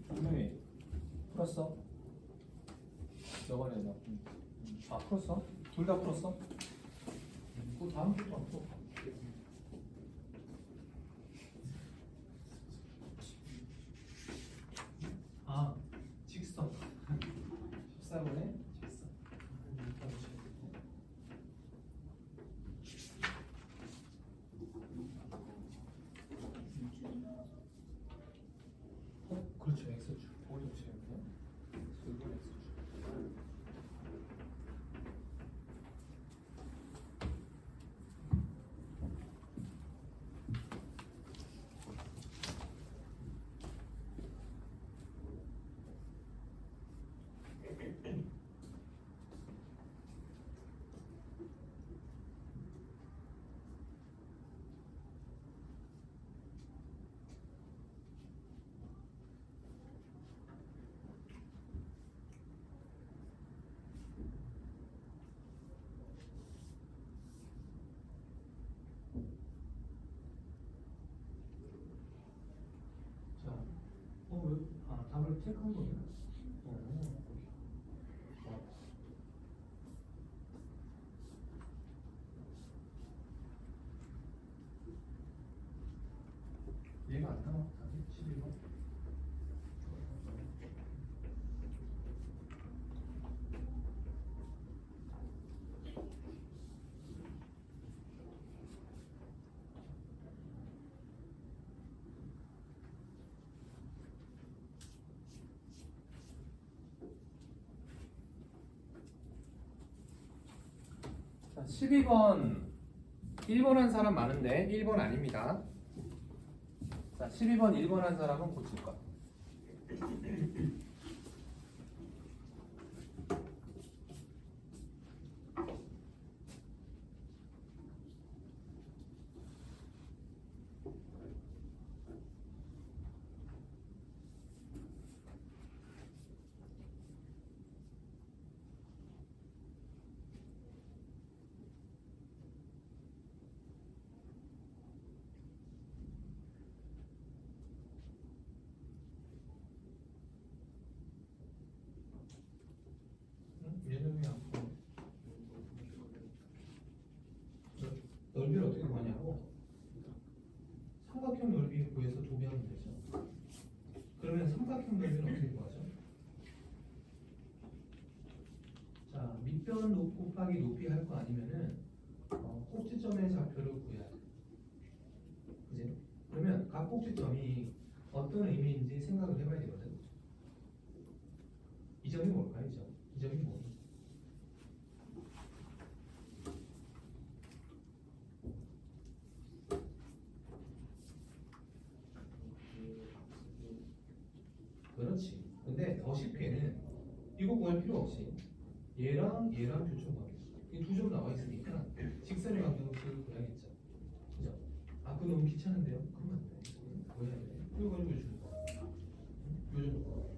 분명히 풀었어? 너가 내가. 아, 풀었어? 둘 다 풀었어? 그 다음 주도 안 풀어. 아, 직선. 14번에 직선. 답을 체크한 거예요. 얘가 안 나와. 11번. 자, 12번 1번 한 사람 많은데 1번 아닙니다. 자, 12번 1번 한 사람은 고칠 것. 얘는 안 보여. 넓이를 어떻게 구하냐고? 삼각형 넓이 구해서 도배하면 되죠. 그러면 삼각형 넓이는 어떻게 구하죠? 자, 밑변 높 곱하기 높이 할 거 아니면은 꼭지점의 좌표를 구해야 돼. 그지? 그러면 각 꼭지점이 어떤 의미인지 생각을 해봐야 되거든. 이 점이 뭘까요? 이 점? 이 점이 뭐니? 그렇지. 근데 더 쉽게는 이거 구할 필요 없이 얘랑 얘랑 교점 구하겠어. 이 두 점 나와 있으니까 직선의 방정식을 구해야겠죠. 그죠? 아, 그거 너무 귀찮은데요? 그러면 안 돼. 뭐 해야 돼? 이거 가지고 주는 거. 요즘 거.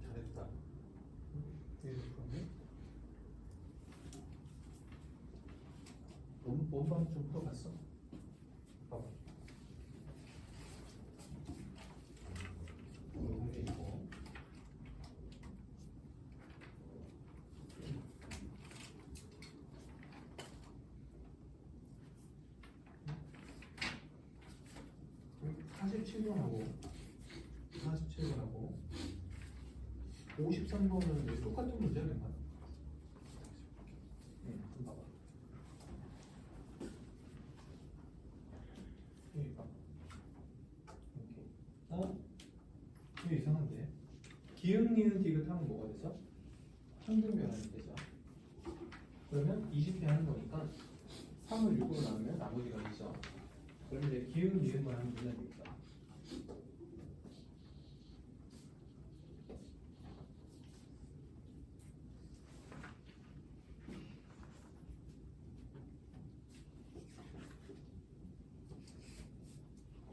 잘했다. 원방 좀 풀어봤어? 봐봐. 이게 있고. (47번하고) 47번하고 53번은 왜 똑같은 문제가 된가? 좀 봐봐. 여기 봐. 이렇게. 이거 이상한데? 기흥, 니은, 디귿 하면 뭐가 되죠? 평등 변환이 되죠. 그러면 20회 하는 거니까 3을 6으로 나누면 나머지가 2죠. 그러면 이제 기흥, 니은만 하면 되니까.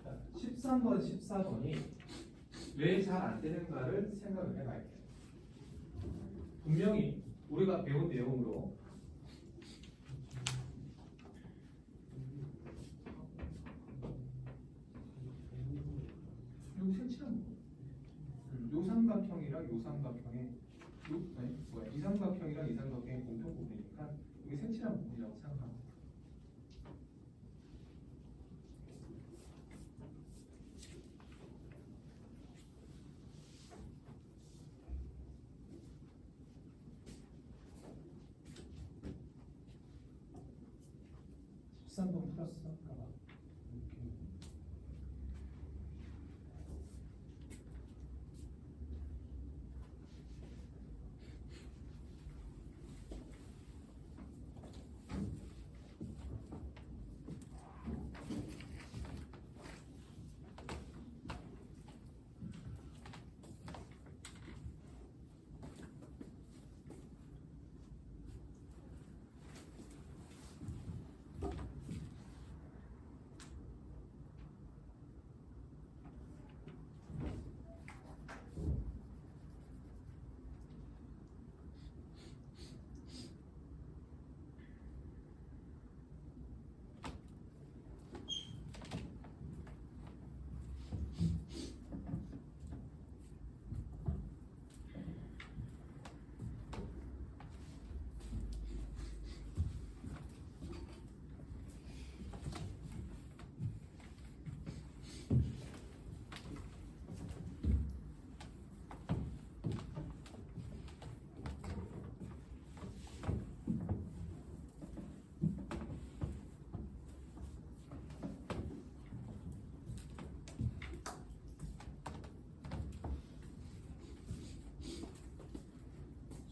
자, 13번, 14번이 왜 잘 안 되는가를 생각을 해봐야 돼요. 분명히 우리가 배운 내용으로 삼각형이랑 요 삼각형의 이 삼각형이랑 이 삼각형의 공통 부분이니까 이게 색칠한 부분이라고 생각합니다. (13번) 풀었어? 봐봐. 이렇게.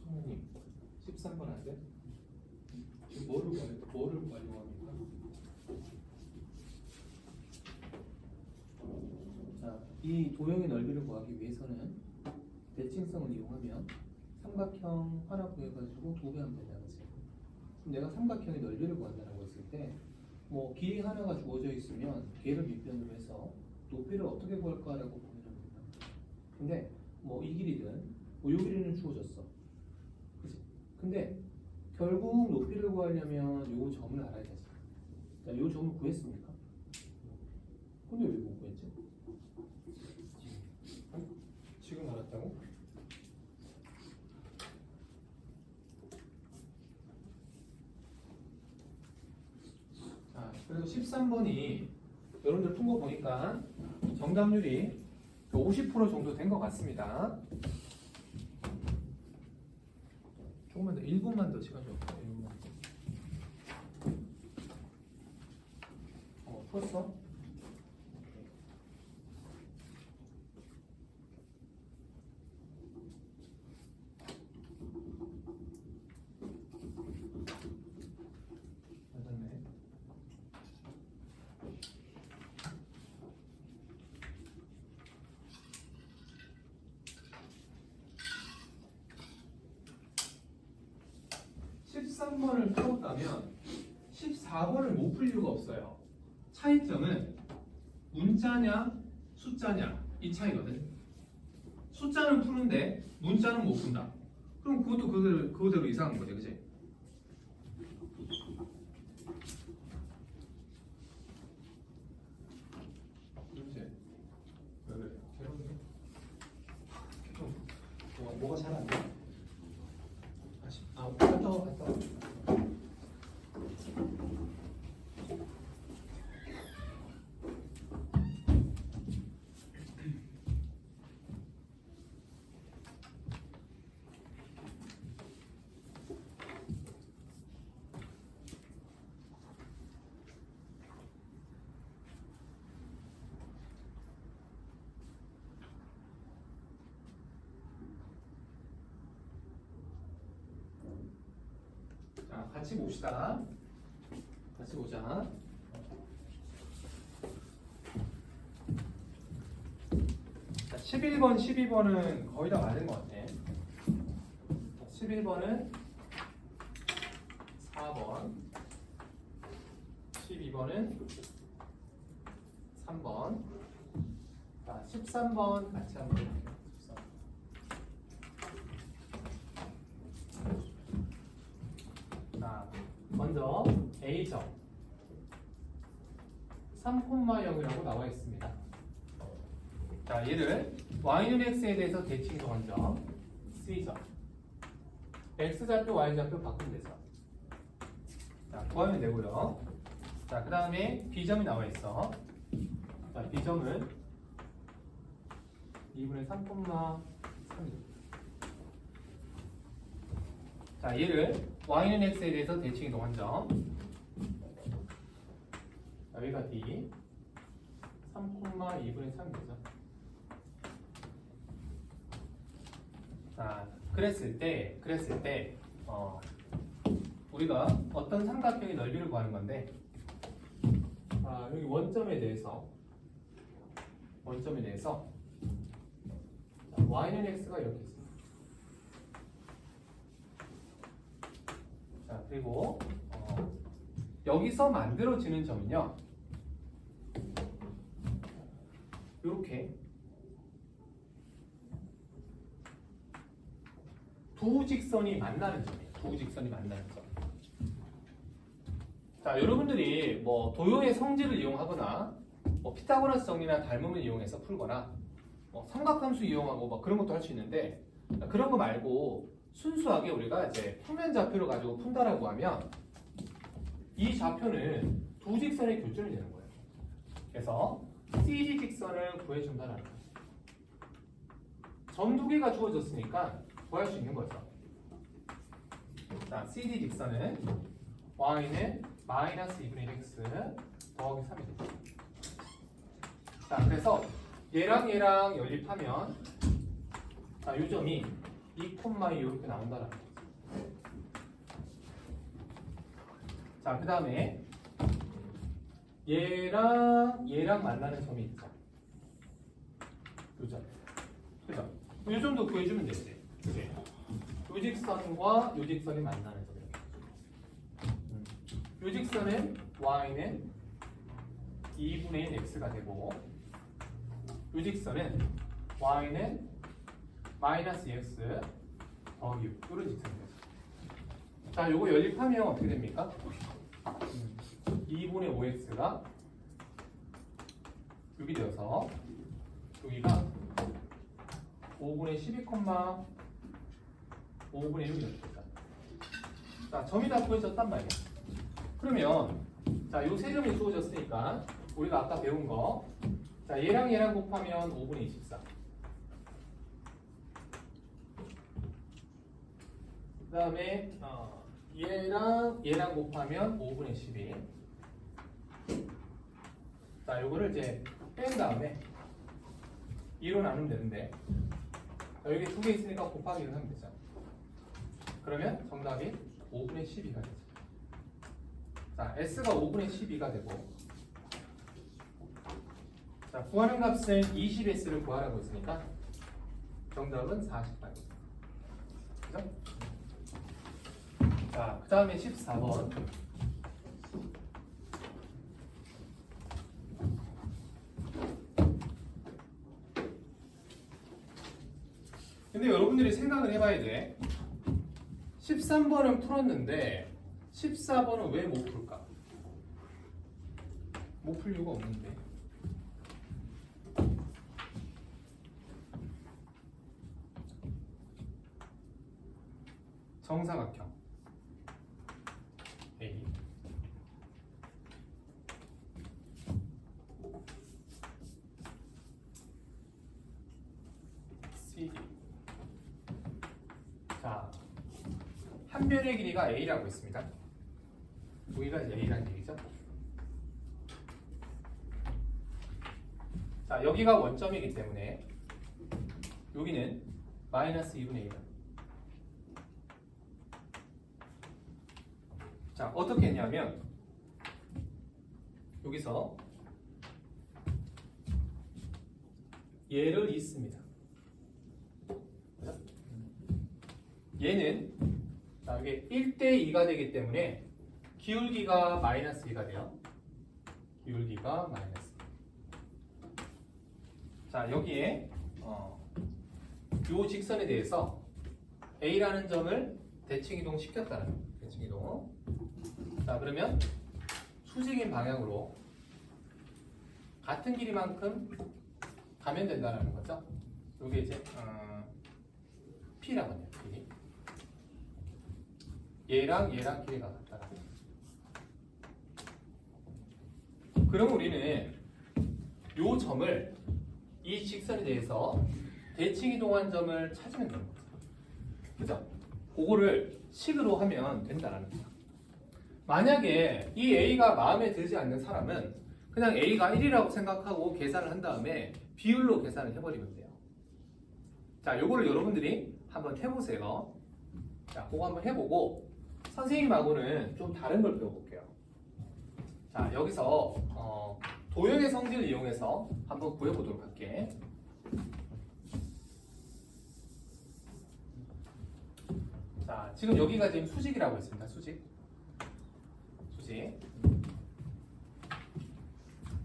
성우님 13번 안 돼? 지금 뭐를 활용합니까? 자, 이 도형의 넓이를 구하기 위해서는 대칭성을 이용하면 삼각형 하나 구해가지고 두 배 하면 된다는 거지. 그럼 내가 삼각형의 넓이를 구한다고 했을 때 뭐 길이 하나가 주어져 있으면 걔를 밑변으로 해서 높이를 어떻게 구할까라고 고민을 합니다. 근데 뭐 이 길이든 뭐 이 길이는 주어졌어. 그치? 근데 결국 높이를 구하려면 요 점을 알아야 되지. 자, 요 점을 구했습니까? 근데 왜 못 구했지? 지금 알았다고? 자, 그래서 13번이 여러분들 푼 거 보니까 정답률이 50% 정도 된 것 같습니다. 조금만 더 1분만 더 시간 좀 없어. 1분만 더. 풀었어? 맞았네. (13번을) 풀었다면 14번을 못 풀 이유가 없어요. 차이점은 문자냐 숫자냐 이 차이거든. 숫자는 푸는데 문자는 못 푼다. 그럼 그것도 그대로 이상한 거지, 그치? 그치? 왜 그래? 뭐가 잘 안 돼? 다시. 갔다 와. 자, 같이 봅시다. 같이 보자. 자, 11번, 12번은 거의 다 맞은 것 같아. 11번은 4번, 12번은 3번. 자, 13번 같이 한번 볼게요. 13. 자, 먼저 A점 3,0이라고 나와 있습니다. 자, 얘를 y는 x에 대해서 대칭 이동한 점 C점. x좌표, y좌표 바꾸면 되죠. 자, 구하면 되고요. 자, 그 다음에 b점이 나와 있어. 자, b점은 2분의 3,3. 자, 얘를 y는 x에 대해서 대칭 이동한 점. 자, 여기가 d 3,2분의 3이 되죠. 자, 그랬을 때 우리가 어떤 삼각형의 넓이를 구하는 건데, 여기 원점에 대해서 자, y는 x가 이렇게 있습니다. 자, 그리고 여기서 만들어지는 점은요, 이렇게 두 직선이 만나는 점이에요. 두 직선이 만나는 점. 자, 여러분들이 뭐 도형의 성질을 이용하거나 뭐 피타고라스 정리나 닮음을 이용해서 풀거나 뭐 삼각함수 이용하고 뭐 그런 것도 할 수 있는데, 그런 거 말고 순수하게 우리가 이제 평면 좌표를 가지고 푼다라고 하면 이 좌표는 두 직선의 교점이 되는 거예요. 그래서 CD 직선을 구해준다는 거예요. 점 두 개가 주어졌으니까 구할 수 있는 거죠. 자, CD 직선은 y는 마이너스 2분의 1x 더하기 3이 되죠. 자, 그래서 얘랑 연립하면 자, 이 점이 2, 이렇게 나온다는 거죠. 자, 그 다음에 얘랑 만나는 점이 있죠. 이 점. 그죠? 이 점도 구해주면 되지. 그지? 요 직선과 요 직선이 만나는 점. 요 직선은 y는 2분의 1 x가 되고, 요 직선은 y는 마이너스 x 더하기 6. 이런 직선이죠. 자, 요거 연립하면 어떻게 됩니까? 2분의 5x가 6이 되어서 여기가 5분의 12, 5분의 6이 됩니다. 자, 점이 다 구해졌단 말이에요. 그러면 자, 요 세 점이 주어졌으니까 우리가 아까 배운 거, 자, 얘랑 곱하면 5분의 24. 그 다음에 얘랑 곱하면 5분의 12. 자, 요거를 이제 뺀 다음에 2로 나누면 되는데, 자, 여기 두 개 있으니까 곱하기를 하면 되죠. 그러면 정답이 5분의 12가 되죠. 자, S가 5분의 12가 되고, 자, 구하는 값은 20S를 구하라고 했으니까 정답은 48입니다. 그죠? 자, 그 다음에 14번. 근데 여러분들이 생각을 해봐야 돼. 13번은 풀었는데 14번은 왜 못 풀까? 못 풀 이유가 없는데. 정사각형 A, CD. 자, 한 변의 길이가 A라고 있습니다. 여기가 이제 A라는 얘기죠. 자, 여기가 원점이기 때문에 여기는 마이너스 2분의 1. 자, 어떻게 했냐면 여기서 얘를 있습니다. 그죠? 얘는 자, 이게 1대2가 되기 때문에 기울기가 마이너스 2가 돼요. 기울기가 마이너스 2. 자, 여기에 요 직선에 대해서 A라는 점을 대칭이동 시켰다는 거예요. 대칭이동. 자, 그러면 수직인 방향으로 같은 길이만큼 가면 된다는 거죠. 이게 이제 P라고 해요. P. 얘랑 길이가 같다라. 그럼 우리는 요 점을 이 직선에 대해서 대칭이동한 점을 찾으면 되는 거죠. 그죠? 그거를 식으로 하면 된다는 거죠. 만약에 이 A가 마음에 들지 않는 사람은 그냥 A가 1이라고 생각하고 계산을 한 다음에 비율로 계산을 해버리면 돼요. 자, 요거를 여러분들이 한번 해보세요. 자, 그거 한번 해보고 선생님하고는 좀 다른 걸 배워볼게요. 자, 여기서 도형의 성질을 이용해서 한번 구해보도록 할게. 자, 지금 여기가 지금 수직이라고 했습니다. 수직.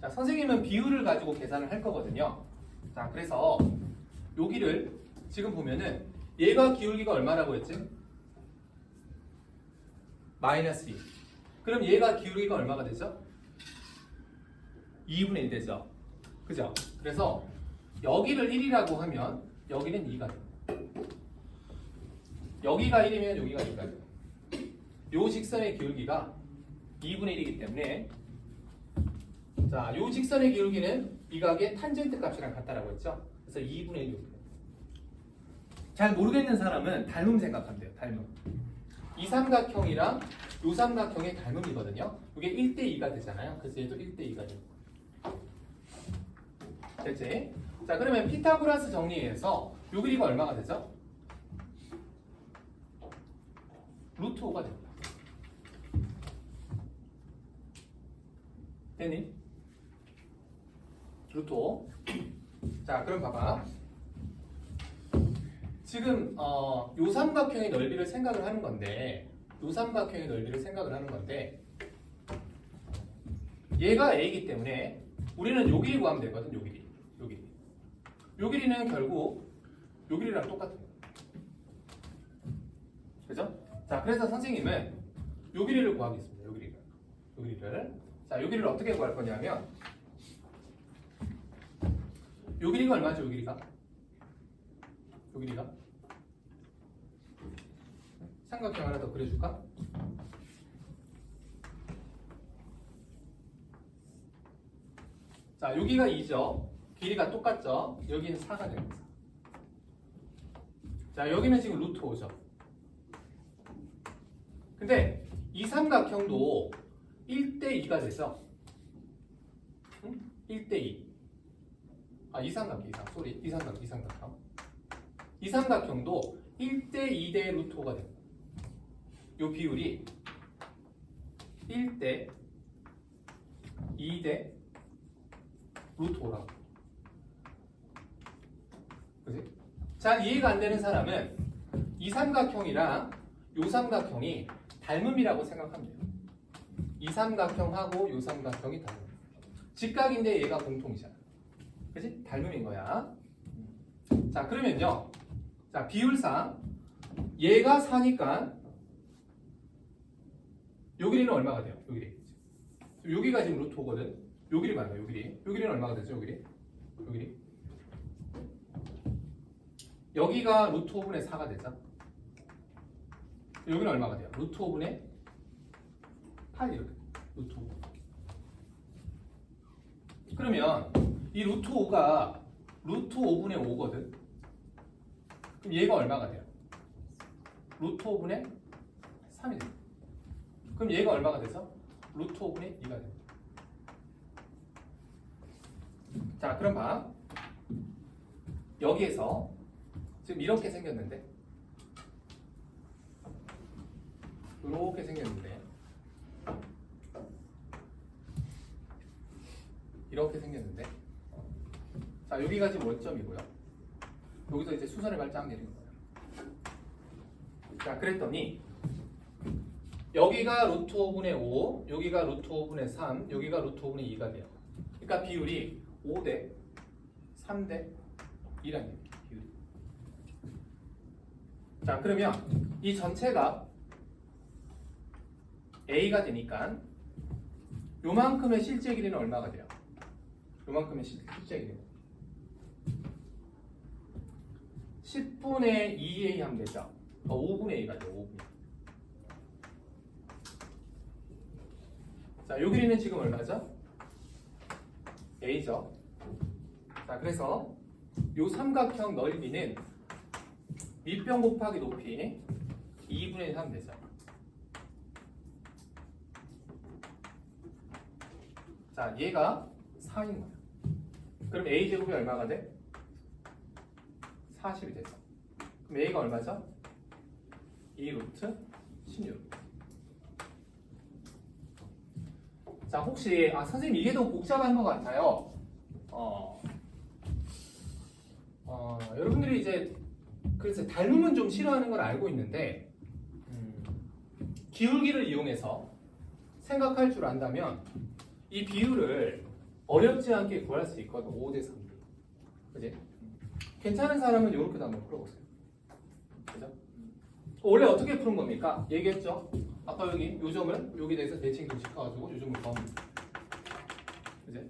자, 선생님은 비율을 가지고 계산을 할 거거든요. 자, 그래서 여기를 지금 보면은 얘가 기울기가 얼마라고 했지? 마이너스 2. 그럼 얘가 기울기가 얼마가 되죠? 2분의 1 되죠. 그죠? 그래서 여기를 1이라고 하면 여기는 2가 됩니다. 여기가 1이면 여기가 2가 돼요. 요 직선의 기울기가 2분의 1이기 때문에 자, 요 직선의 기울기는 이 각의 탄젠트 값이랑 같다라고 했죠. 그래서 2분의 1 이렇게. 잘 모르겠는 사람은 닮음 생각하면 돼요. 닮음. 이 삼각형이랑 요 삼각형의 닮음이거든요. 이게 1대2가 되잖아요. 그래서 얘도 1대2가 돼요. 됐지? 자, 그러면 피타고라스 정리해서 요 길이가 얼마가 되죠? 루트 5가 됩니다. 됐니? 루트 5. 자, 그럼 봐봐. 지금 요 삼각형의 넓이를 생각을 하는 건데 얘가 A이기 때문에 우리는 요 길이 구하면 되거든. 요 길이. 요 길이는 결국 요 길이랑 똑같은 거예요. 그죠? 자, 그래서 선생님은 요 길이를 구하겠습니다. 요 길이를. 자, 요 길이를 어떻게 구할 거냐면 요 길이가 얼마죠? 요 길이가 삼각형 하나 더 그려줄까? 자, 여기가 2죠. 길이가 똑같죠. 여기는 4가 됩니다. 자, 여기는 지금 루트 5죠. 근데 이 삼각형도 1대2가 돼서 1대2. 이 삼각형도 1대2 대 루트 5가 됩니다. 요 비율이 1대 2대 루트 5라고. 그지? 잘 이해가 안 되는 사람은 이 삼각형이랑 요 삼각형이 닮음이라고 생각하면 돼요. 이 삼각형하고 요 삼각형이 닮음. 직각인데 얘가 공통이잖아. 그지? 닮음인 거야. 자, 그러면요. 자, 비율상 얘가 4니까 요 길이는 얼마가 돼요? 요 길이. 여기가 지금 루트 5거든. 요 길이 맞나요? 요 길이. 요 길이는 얼마가 되죠? 요 길이. 여기가 루트 5분의 4가 되죠. 여기는 얼마가 돼요? 루트 5분의 8 이렇게. 루트 5. 그러면 이 루트 5가 루트 5분의 5거든. 그럼 얘가 얼마가 돼요? 루트 5분의 3이 돼요. 그럼 얘가 얼마가 돼서? 루트 5분의 2가 됩니다. 자, 그럼 봐. 여기에서 지금 이렇게 생겼는데 이렇게 생겼는데 자, 여기가 지금 원점이고요. 여기서 이제 수선의 발짝 내리는 거예요. 자, 그랬더니 여기가 루트 5분의 5, 여기가 루트 5분의 3, 여기가 루트 5분의 2가 돼요. 그러니까 비율이 5대 3대 2라는 얘기예요. 비율이. 자, 그러면 이 전체가 A가 되니까 요만큼의 실제 길이는 얼마가 돼요? 요만큼의 실제 길이는 10분의 2a 하면 되죠. 5분의 a가 돼요. 5분의 2. 자, 요 길이는 지금 얼마죠? a죠. 자, 그래서 요 삼각형 넓이는 밑변 곱하기 높이 2분의 1 하면 되죠. 자, 얘가 4인 거야. 그럼 a제곱이 얼마가 돼? 40이 되죠. 그럼 a가 얼마죠? 2 루트 16. 자, 혹시 선생님 이게 더 복잡한 것 같아요. 여러분들이 이제 그래서 닮으면 좀 싫어하는 걸 알고 있는데 기울기를 이용해서 생각할 줄 안다면 이 비율을 어렵지 않게 구할 수 있거든. 5대 3. 그지? 괜찮은 사람은 이렇게도 한번 풀어보세요. 그죠? 원래 어떻게 푸는 겁니까? 얘기했죠? 아까 여기 요 점을 여기 대해서 대칭 좀 시켜가지고 요 점을 구하면 돼. 그지?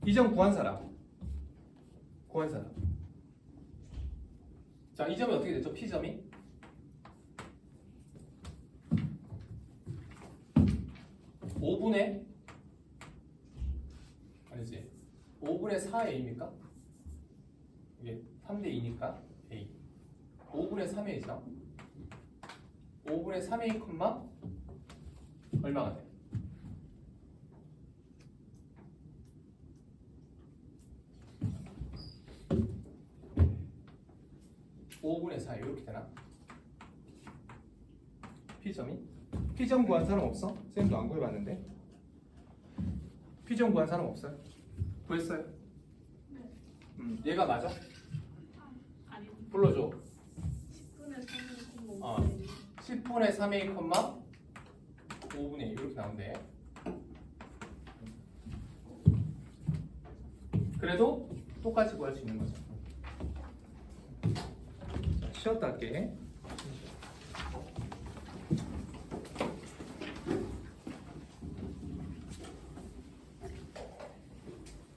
이 점 구한 사람. 자, 이 점이 어떻게 됐죠? P점이? 아니지. 5분의 4a입니까? 이게 3대 2니까 a. 5분의 3a죠. 5분의 3a 콤마 얼마가 돼? 5분의 4 이렇게 되나? P점이? P점 구한 사람 없어? 쌤도 안 구해봤는데. P점 구한 사람 없어요? 구했어요? 네. 얘가 맞아? 아니, 불러줘. 10분의 3을 어. 10분의 3a 콤마 5분의 2 이렇게 나온대. 그래도 똑같이 구할 수 있는 거죠. 자, 쉬었다 할게.